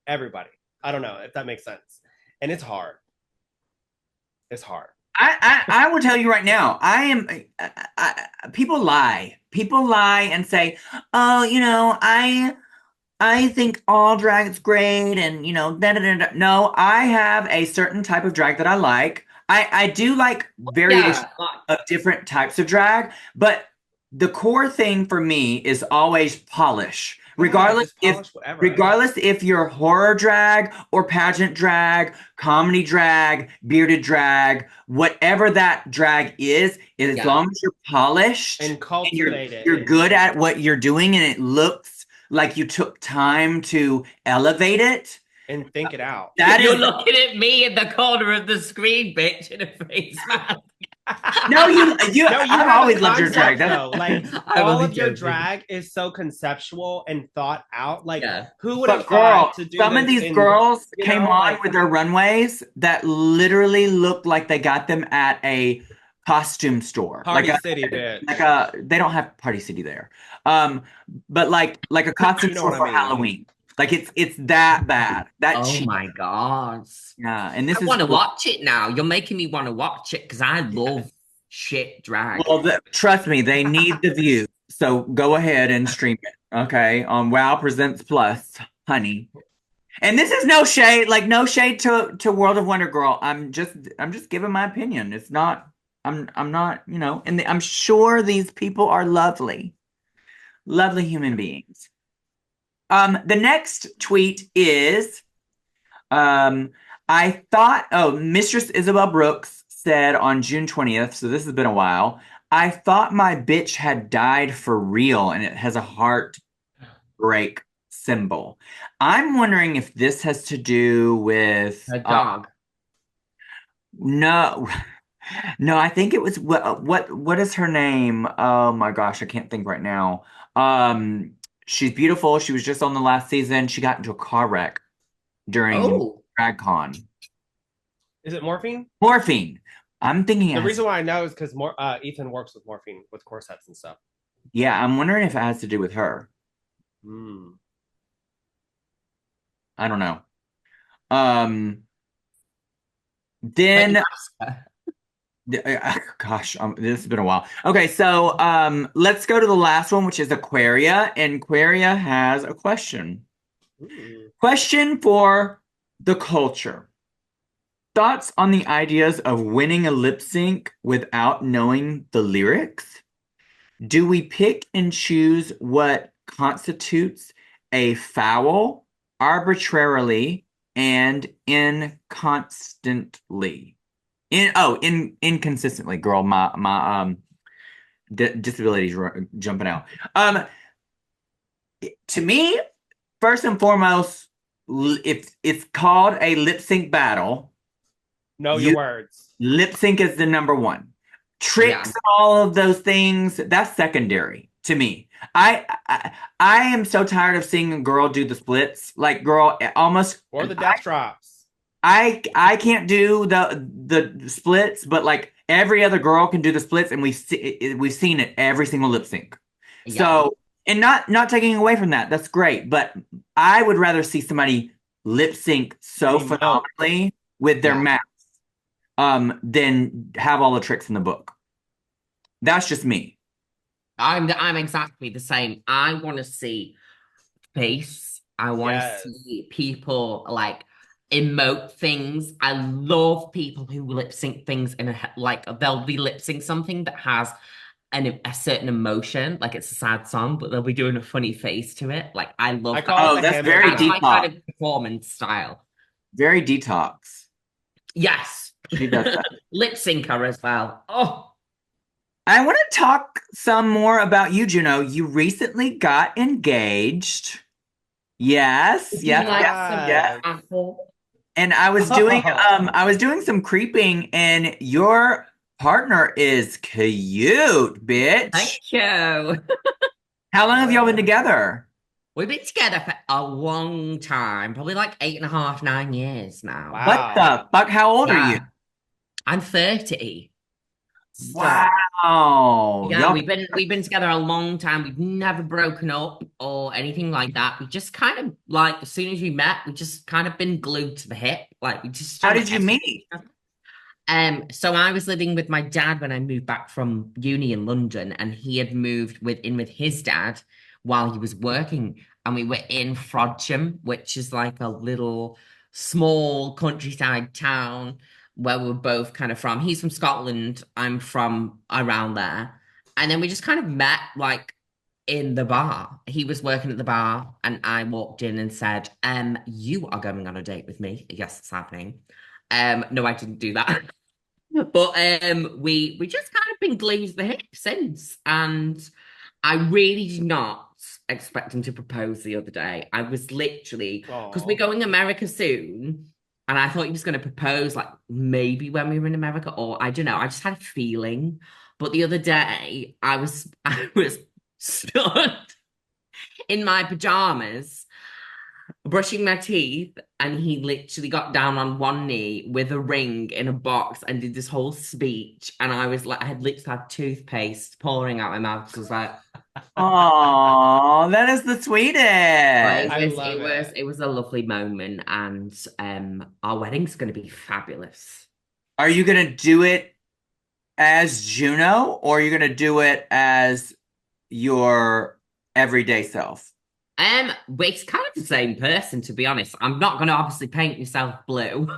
everybody. I don't know if that makes sense, and it's hard. It's hard. I will tell you right now, people lie. People lie and say, oh, I think all drag is great and, da, da, da, da. No, I have a certain type of drag that I like. I do like variations of different types of drag, but the core thing for me is always polish. Regardless if you're horror drag or pageant drag, comedy drag, bearded drag, whatever that drag is, as long as you're polished and cultivated, you're good at what you're doing, and it looks like you took time to elevate it and think it out. You're looking at me in the corner of the screen, bitch, in a face mask. No, I've always loved your drag. Though. Like all of your drag is so conceptual and thought out. Like who would have thought to do some of these girls came on with their runways that literally looked like they got them at a costume store. Party City, bitch. They don't have Party City there. But like a costume store for Halloween. Like it's that bad. My god. Yeah, and I want to watch it now. You're making me want to watch it because I love shit drag. Well, trust me, they need the views. So go ahead and stream it, okay? On Wow Presents Plus, honey. And this is no shade to World of Wonder Girl. I'm just giving my opinion. It's not. I'm not. And I'm sure these people are lovely human beings. The next tweet is, I thought, Mistress Isabel Brooks said on June 20th, so this has been a while, I thought my bitch had died for real, and it has a heartbreak symbol. I'm wondering if this has to do with a dog. No, I think it was what is her name? Oh my gosh, I can't think right now. She's beautiful. She was just on the last season. She got into a car wreck during DragCon. Is it Morphine? Morphine. I'm thinking the reason why I know is because Ethan works with Morphine with corsets and stuff. Yeah, I'm wondering if it has to do with her. I don't know. Then gosh, this has been a while. Okay, so let's go to the last one, which is Aquaria, and Aquaria has a question. Question for the culture. Thoughts on the ideas of winning a lip sync without knowing the lyrics? Do we pick and choose what constitutes a foul arbitrarily and inconstantly? Inconsistently, girl. My disabilities jumping out. To me, first and foremost, if it's called a lip sync battle, know your words. Lip sync is the number one. Tricks and all of those things, that's secondary to me. I am so tired of seeing a girl do the splits, like girl almost or the death drops. I can't do the splits, but like every other girl can do the splits, and we've seen it every single lip sync. Yeah. So, and not taking away from that, that's great. But I would rather see somebody lip sync so phenomenally with their mouth than have all the tricks in the book. That's just me. I'm exactly the same. I want to see face. I want to see people like emote things. I love people who lip sync things like they'll be lip sync something that has a certain emotion, like it's a sad song, but they'll be doing a funny face to it. Like I love I that. call it Oh, the that's ham very That's stuff. my kind of performance style. Very detox. Yes. She does that. Lip syncer as well. Oh, I want to talk some more about you, Juno. You recently got engaged. Yes, would you yes, like yes, some yes. apple? And I was doing some creeping, and your partner is cute, bitch. Thank you. How long have y'all been together? We've been together for a long time, probably like 8.5, 9 years now. Wow. What the fuck? How old are you? Yeah. I'm 30. Stop. Wow. Yeah, Y'all, we've been together a long time. We've never broken up or anything like that. We just kind of like as soon as we met, we just kind of been glued to the hip. Like we just how did you meet? So I was living with my dad when I moved back from uni in London, and he had moved with his dad while he was working, and we were in Frodsham, which is like a little small countryside town where we're both kind of from. He's from Scotland, I'm from around there, and then we just kind of met like in the bar. He was working at the bar, and I walked in and said, you are going on a date with me. Yes, it's happening. No, I didn't do that. But we just kind of been glued to the hip since. And I really did not expect him to propose the other day. I was literally because we're Aw. going America soon, and I thought he was going to propose like maybe when we were in America, or I don't know. I just had a feeling. But the other day I was stood in my pajamas brushing my teeth, and he literally got down on one knee with a ring in a box and did this whole speech. And I was like, I had literally had toothpaste pouring out my mouth. So I was like, Oh, that is the sweetest. I love it. it was a lovely moment, and our wedding's going to be fabulous. Are you gonna do it as Juno, or are you gonna do it as your everyday self? It's kind of the same person, to be honest. I'm not going to obviously paint myself blue.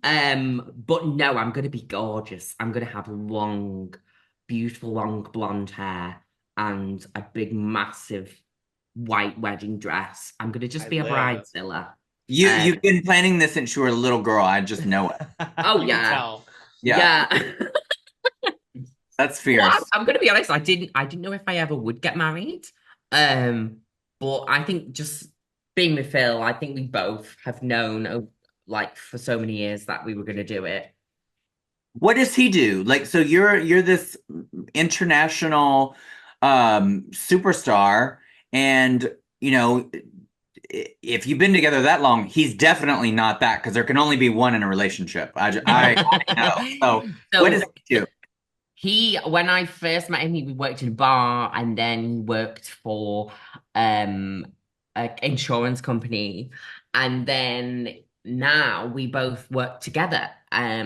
But no, I'm going to be gorgeous. I'm going to have long, beautiful, long blonde hair and a big, massive white wedding dress. I'm going to just I be a live. bridezilla. You've been planning this since you were a little girl. I just know it. Oh, You can yeah. tell. Yeah, Yeah. that's Well, fierce. I'm going to be honest. I didn't know if I ever would get married. But I think just being with Phil, I think we both have known like for so many years that we were going to do it. What does he do? Like, so you're this international superstar, and you know, if you've been together that long, he's definitely not that because there can only be one in a relationship. I know. So, what does he do? When I first met him, we worked in a bar, and then he worked for an insurance company, and then now we both work together.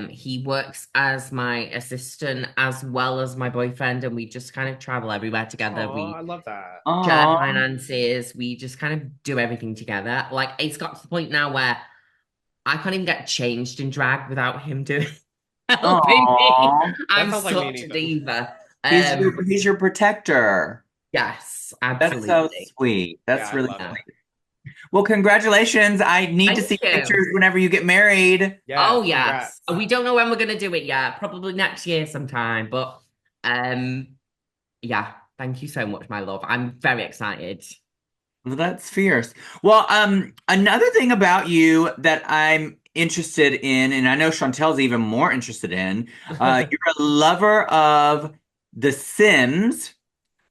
He works as my assistant as well as my boyfriend, and we just kind of travel everywhere together. Oh, We I love that. share Oh, finances. We just kind of do everything together. Like it's got to the point now where I can't even get changed in drag without him doing helping me. oh, I'm sounds like me such a neither. diva. he's your protector. Yes, That's so absolutely. sweet. That's Yeah, I really love Yeah. sweet. Well, congratulations. I need to Thank see you. pictures whenever you get married. Yes, Oh congrats. yes. We don't know when we're gonna do it yet. Probably next year sometime. But um, yeah. Thank you so much, my love. I'm very excited. Well, that's fierce. Well, another thing about you that I'm interested in, and I know Chantel's even more interested in, you're a lover of The Sims,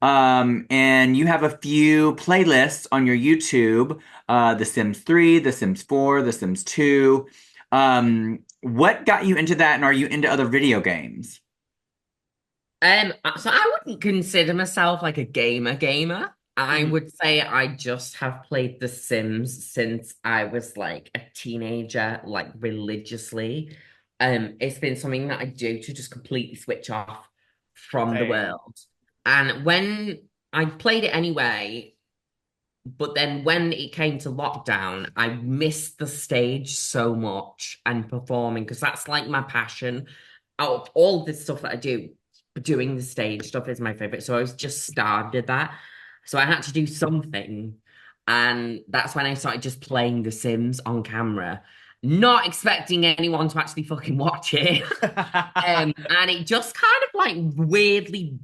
and you have a few playlists on your YouTube, The Sims 3, The Sims 4, The Sims 2. What got you into that, and are you into other video games? So I wouldn't consider myself like a gamer. I Mhm. would say I just have played The Sims since I was like a teenager, like religiously. It's been something that I do to just completely switch off from the Same. world. And when I played it anyway, But then when it came to lockdown, I missed the stage so much and performing because that's like my passion. Out of all the stuff that I do, doing the stage stuff is my favorite. So I was just started that. So I had to do something. And that's when I started just playing The Sims on camera, not expecting anyone to actually fucking watch it. And it just kind of like weirdly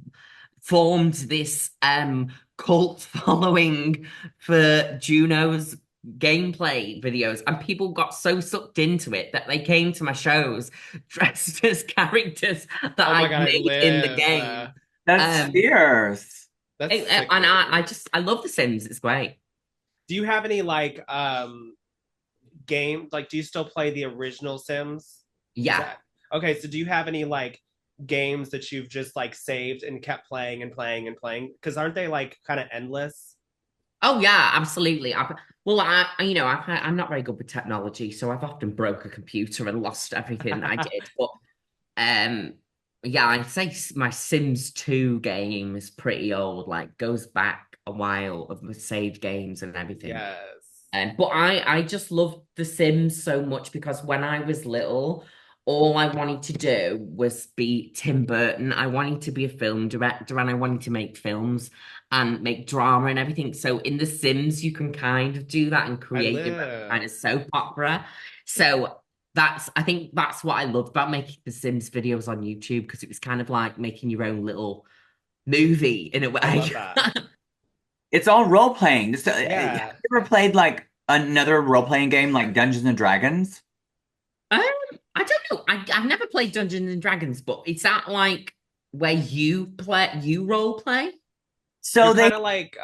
formed this cult following for Juno's gameplay videos, and people got so sucked into it that they came to my shows dressed as characters that Oh my I'd God, I made in the live. game. That's fierce. That's sick. And I love The Sims. It's great. Do you have any like game? Like, do you still play the original Sims? Yeah. Okay, so do you have any like games that you've just like saved and kept playing and playing and playing? Because aren't they like kind of endless? Oh yeah, absolutely. I'm not very good with technology, so I've often broke a computer and lost everything I did. But um, yeah, I'd say my Sims 2 game is pretty old. Like goes back a while of my saved games and everything. Yes. But I just love The Sims so much because when I was little, all I wanted to do was be Tim Burton. I wanted to be a film director and I wanted to make films and make drama and everything. So in The Sims, you can kind of do that and I create your own kind live. of soap opera. So I think that's what I loved about making The Sims videos on YouTube because it was kind of like making your own little movie in a I way. love that. It's all role playing. So, have Yeah. you ever played like another role playing game like Dungeons and Dragons? Um, I don't know. I've never played Dungeons and Dragons, but is that like where you role play? So You're they kind of like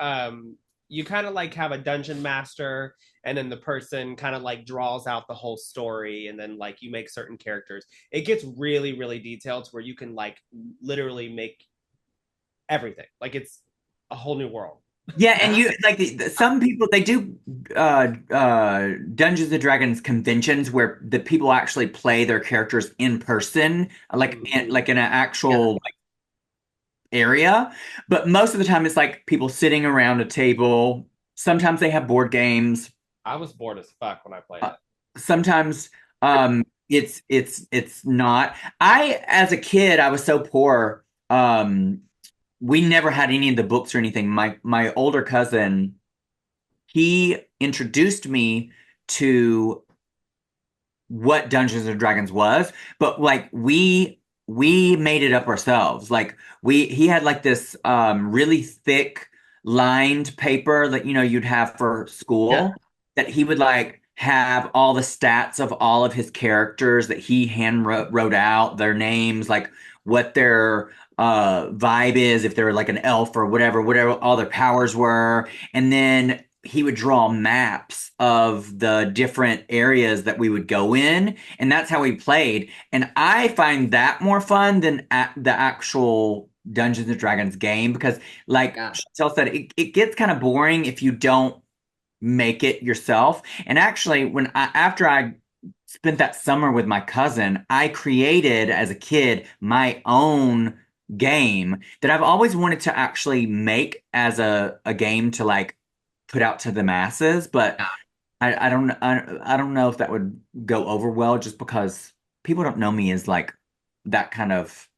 you kind of like have a dungeon master and then the person kind of like draws out the whole story and then like you make certain characters. It gets really really detailed to where you can like literally make everything. Like it's a whole new world. Yeah, and you like some people they do Dungeons and Dragons conventions where the people actually play their characters in person, like in an Yeah. actual like area. But most of the time it's like people sitting around a table. Sometimes they have board games. I was bored as fuck when I played Uh, it. Sometimes it's not. I as a kid I was so poor. We never had any of the books or anything. My older cousin, he introduced me to what Dungeons and Dragons was, but like we made it up ourselves. Like we he had like this really thick lined paper that you'd have for Yeah. school that he would like have all the stats of all of his characters that he wrote out, their names, like what their vibe is, if they're like an elf or whatever all their powers were. And then he would draw maps of the different areas that we would go in, and that's how we played. And I find that more fun than the actual Dungeons and Dragons game because, like Yeah. Chantel said, it gets kind of boring if you don't make it yourself. And actually, after I spent that summer with my cousin, I created as a kid my own game that I've always wanted to actually make as a game to like put out to the masses, but Yeah. I don't know if that would go over well just because people don't know me as like that kind of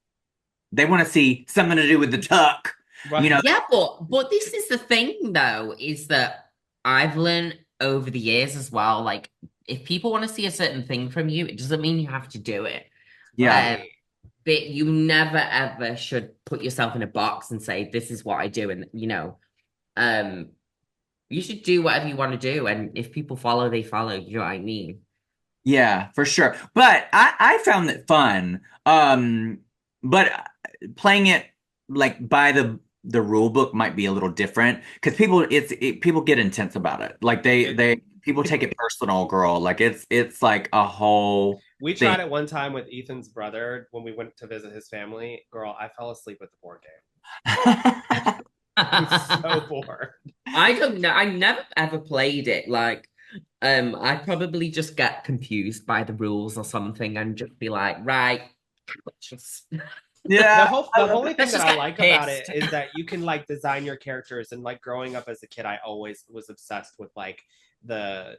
they want to see something to do with the tuck, you know. Right. Yeah, but this is the thing though, is that I've learned over the years as well, like if people want to see a certain thing from you, it doesn't mean you have to do it. Yeah. Um, Right. but you never ever should put yourself in a box and say, this is what I do. And um, you should do whatever you want to do. And if people follow, they follow. You know what I mean? Yeah, for sure. But I found it fun. But playing it like by the rule book might be a little different because people get intense about it. Like they people take it personal, girl. Like it's like a whole We thing. tried it one time with Ethan's brother when we went to visit his family. Girl, I fell asleep with the board game. I was so bored. I don't know. I never ever played it. Like, I'd probably just get confused by the rules or something and just be like, right, just Yeah. The only thing Let's that just I get like about it pissed. is that you can like design your characters, and like growing up as a kid, I always was obsessed with like the,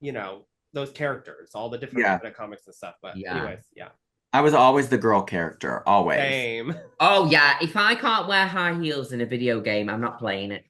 you know, those characters, all the different Yeah. kind of comics and stuff. But Yeah. anyways, yeah. I was always the girl character, always. Same. Oh yeah, if I can't wear high heels in a video game, I'm not playing it.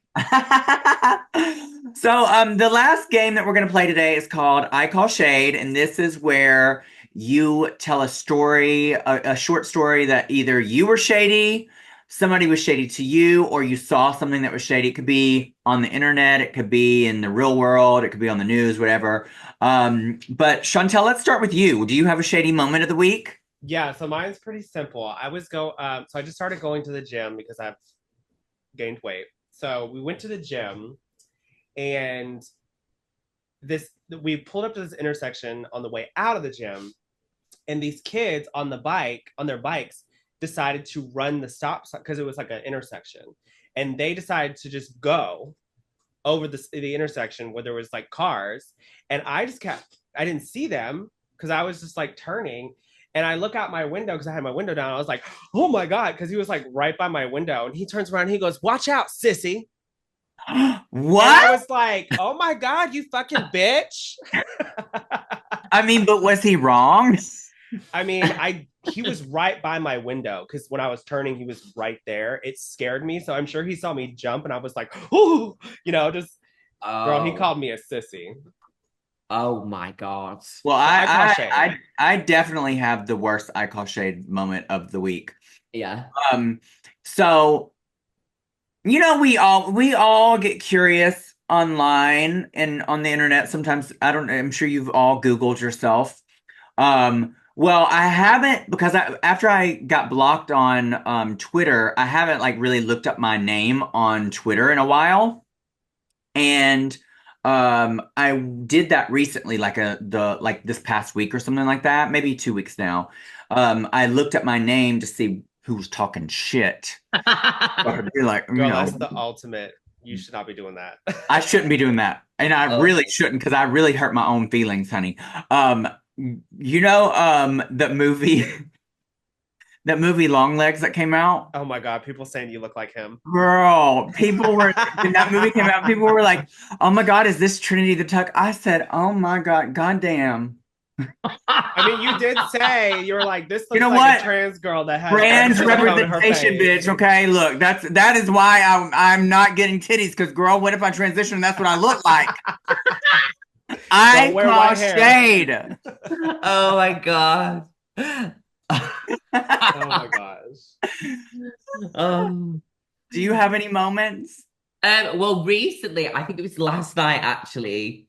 So, the last game that we're going to play today is called I Call Shade, and this is where you tell a story, a short story that either you were shady, somebody was shady to you, or you saw something that was shady. It could be on the internet, it could be in the real world, it could be on the news, whatever. But Shontelle, let's start with you. Do you have a shady moment of the week? Yeah, so mine's pretty simple. So I just started going to the gym because I've gained weight. So we went to the gym, and we pulled up to this intersection on the way out of the gym, and these kids on their bikes decided to run the stop sign because it was like an intersection, and they decided to just go over the intersection where there was like cars, and I didn't see them because I was just like turning, and I look out my window because I had my window down. I was like, oh my god, because he was like right by my window, and he turns around and he goes, watch out, sissy. What? And I was like, oh my god, you fucking bitch. I mean, but was he wrong? I mean, he was right by my window because when I was turning, he was right there. It scared me, so I'm sure he saw me jump, and I was like, "Ooh," just girl. He called me a sissy. Oh my God. Well, I call shade. I definitely have the worst I Call Shade moment of the week. Yeah. So we all get curious online and on the internet. Sometimes I'm sure you've all Googled yourself. Well, I haven't because after I got blocked on Twitter, I haven't like really looked up my name on Twitter in a while. And I did that recently, like this past week or something like that, maybe 2 weeks now. I looked up my name to see who was talking shit. I'd be like, Girl, that's the ultimate. You should not be doing that. I shouldn't be doing that. And I really shouldn't because I really hurt my own feelings, honey. That movie that movie Long Legs that came out? Oh my god, people saying you look like him. Girl, people were when that movie came out, people were like, "Oh my god, is this Trinity the Tuck?" I said, "Oh my god, goddamn." I mean, you did say you were like, "This looks You know like what? a trans girl that has Trans silicone in her representation, face." bitch. Okay, look, that is why I'm not getting titties. Because girl, what if I transition? And that's what I look like. I wear call white hair. shade. Oh my God. Oh my gosh. Do you have any moments? Well, recently, I think it was last night actually,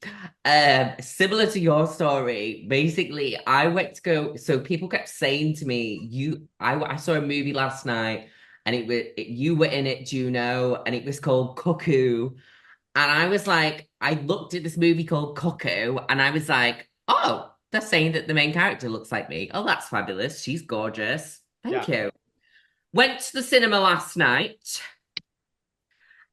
similar to your story. Basically, I went to go, so people kept saying to me, I saw a movie last night and you were in it, Juno, and it was called Cuckoo. And I was like, I looked at this movie called Cuckoo and I was like, oh, they're saying that the main character looks like me. Oh, that's fabulous. She's gorgeous. Thank you. Went to the cinema last night.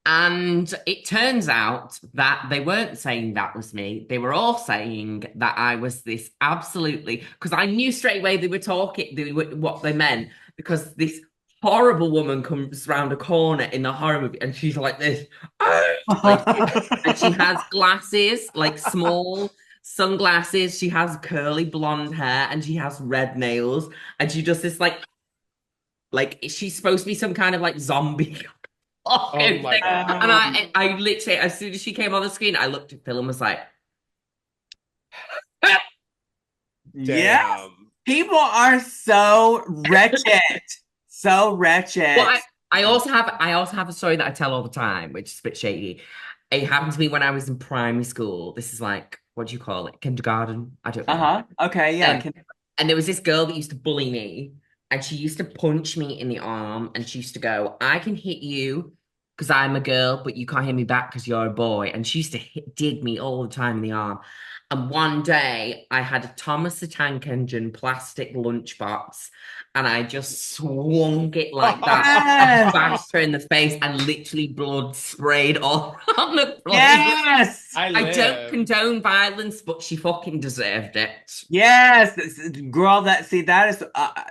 And it turns out that they weren't saying that was me. They were all saying that I was this absolutely, because I knew straight away they were talking, what they meant, because this horrible woman comes around a corner in the horror movie and she's like this. And she has glasses, like small sunglasses. She has curly blonde hair and she has red nails. And she just this like she's supposed to be some kind of like zombie. Oh my god! And I literally, as soon as she came on the screen, I looked at Phil and was like, "Yes, people are so wretched, so wretched." Well, I also have a story that I tell all the time, which is a bit shady. It happened to me when I was in primary school. This is like, what do you call it? Kindergarten? I don't know. Okay, yeah. And there was this girl that used to bully me. And she used to punch me in the arm and she used to go, I can hit you because I'm a girl, but you can't hear me back because you're a boy. And she used to dig me all the time in the arm. And one day I had a Thomas the Tank Engine plastic lunchbox and I just swung it like that, Yes. bashed her in the face, and literally blood sprayed all on the floor. Yes. I don't condone violence, but she fucking deserved it. Yes, girl. That is.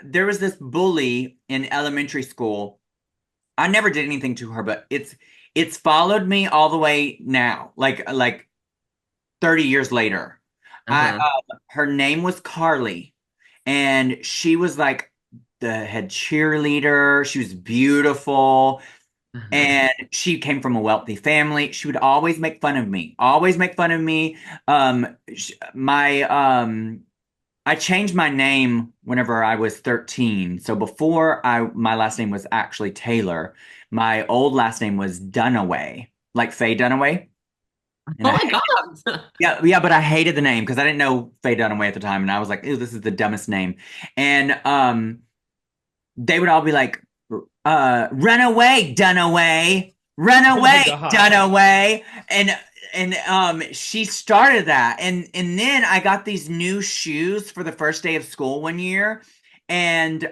There was this bully in elementary school. I never did anything to her, but it's followed me all the way now, like 30 years later. Her name was Carly, and she was like the head cheerleader. She was beautiful. And she came from a wealthy family. She would always make fun of me. Always make fun of me. I changed my name whenever I was 13. So before my last name was actually Taylor. My old last name was Dunaway, like Faye Dunaway. And Oh my God. Yeah, but I hated the name because I didn't know Faye Dunaway at the time, and I was like, "Ew, this is the dumbest name." And they would all be like, "Run away, Dunaway! Run away, Dunaway!" And she started that, and then I got these new shoes for the first day of school one year, and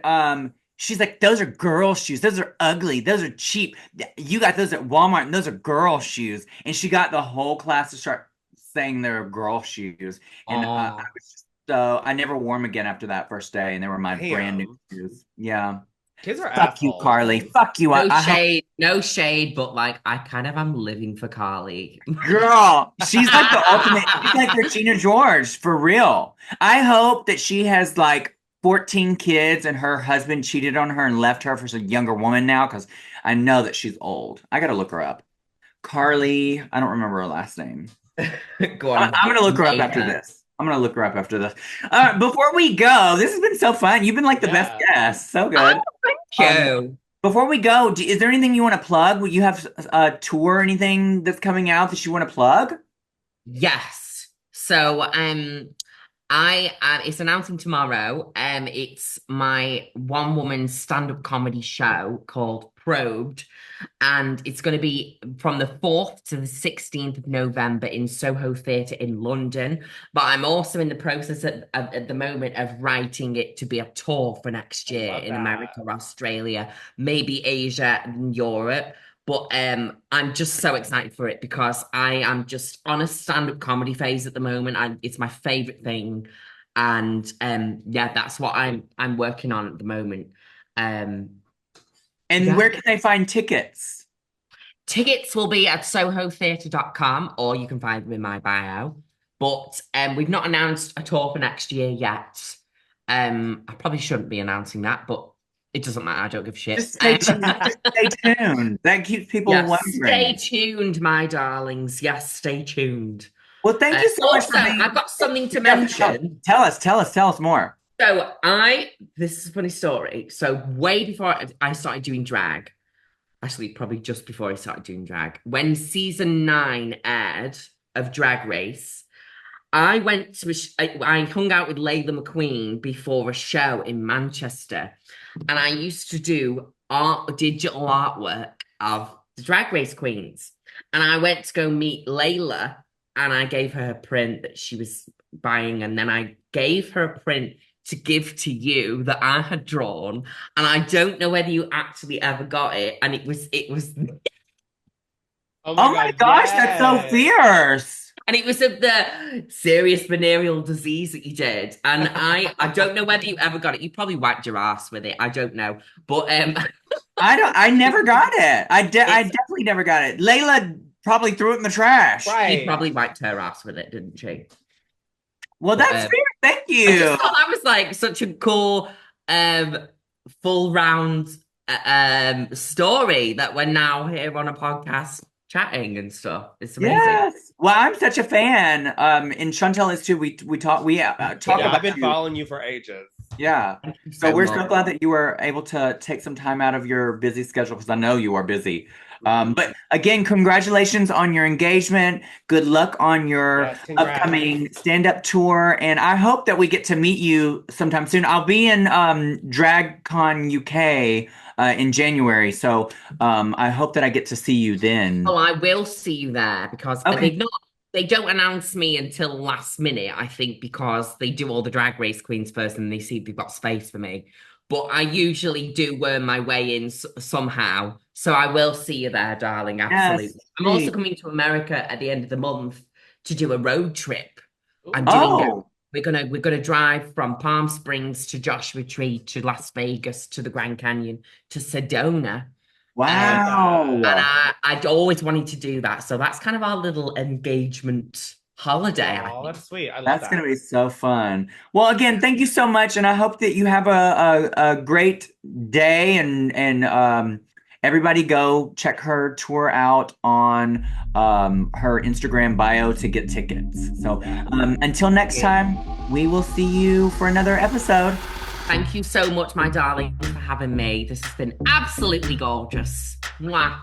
she's like, "Those are girl shoes. Those are ugly. Those are cheap. You got those at Walmart, and those are girl shoes." And she got the whole class to start saying they're girl shoes, and I was just, so I never wore them again after that first day, and they were my brand new shoes. Yeah. Kids are Fuck assholes. you, Carly. Fuck you. No shade, but like I kind of am living for Carly. Girl, she's like the ultimate. She's like Regina George, for real. I hope that she has like 14 kids and her husband cheated on her and left her for some younger woman now, because I know that she's old. I gotta look her up. Carly, I don't remember her last name. Go on. I'm gonna look her up after this. Before we go, this has been so fun. You've been like the best guest. So good. Oh, thank you. Before we go, is there anything you want to plug? Will you have a tour or anything that's coming out that you want to plug? Yes. So I it's announcing tomorrow. It's my one-woman stand-up comedy show called Probed, and it's going to be from the 4th to the 16th of November in Soho Theatre in London. But I'm also in the process at the moment of writing it to be a tour for next year in America, Australia, maybe Asia and Europe. But I'm just so excited for it because I am just on a stand-up comedy phase at the moment. It's my favorite thing. And yeah, that's what I'm working on at the moment. Where can they find tickets? Tickets will be at sohotheatre.com, or you can find them in my bio. But we've not announced a tour for next year yet. I probably shouldn't be announcing that, but it doesn't matter. I don't give a shit. Just stay tuned. Stay tuned. That keeps people wondering. Stay tuned, my darlings. Yes, stay tuned. Well, thank you so much. I've got something to mention. Tell us more. So this is a funny story. So way before I started doing drag, actually probably just before I started doing drag, when season 9 aired of Drag Race, I went to I hung out with Layla McQueen before a show in Manchester, and I used to do digital artwork of the Drag Race queens. And I went to go meet Layla, and I gave her a print that she was buying, and then I gave her a print to give to you that I had drawn, and I don't know whether you actually ever got it, and it was oh my gosh, that's so fierce. And it was of the serious venereal disease that you did, and I don't know whether you ever got it. You probably wiped your ass with it, I don't know, but I never got it. I definitely never got it. Layla probably threw it in the trash. Right. She probably wiped her ass with it, didn't she? Well, that's fair. Thank you. I just thought that was like such a cool, full round story that we're now here on a podcast chatting and stuff. It's amazing. Yes. Well, I'm such a fan. And Shontelle is too. We talk about. I've been following you for ages. Yeah. So we're so glad that you were able to take some time out of your busy schedule, because I know you are busy. But again, congratulations on your engagement. Good luck on your upcoming stand-up tour. And I hope that we get to meet you sometime soon. I'll be in DragCon UK in January. So I hope that I get to see you then. Oh, I will see you there because they don't announce me until last minute, I think, because they do all the Drag Race queens first and they see if they've got space for me. But I usually do worm my way in somehow. So I will see you there, darling. Absolutely. Yes, I'm also please. coming to America at the end of the month to do a road trip. I'm Oh. doing we're gonna drive from Palm Springs to Joshua Tree to Las Vegas to the Grand Canyon to Sedona. Wow. And I'd always wanted to do that. So that's kind of our little engagement holiday. Oh, that's sweet. I love That's that. going to be so fun. Well, again, thank you so much, and I hope that you have a great day. And everybody go check her tour out on her Instagram bio to get tickets. So until next time, we will see you for another episode. Thank you so much, my darling, for having me. This has been absolutely gorgeous. Mwah.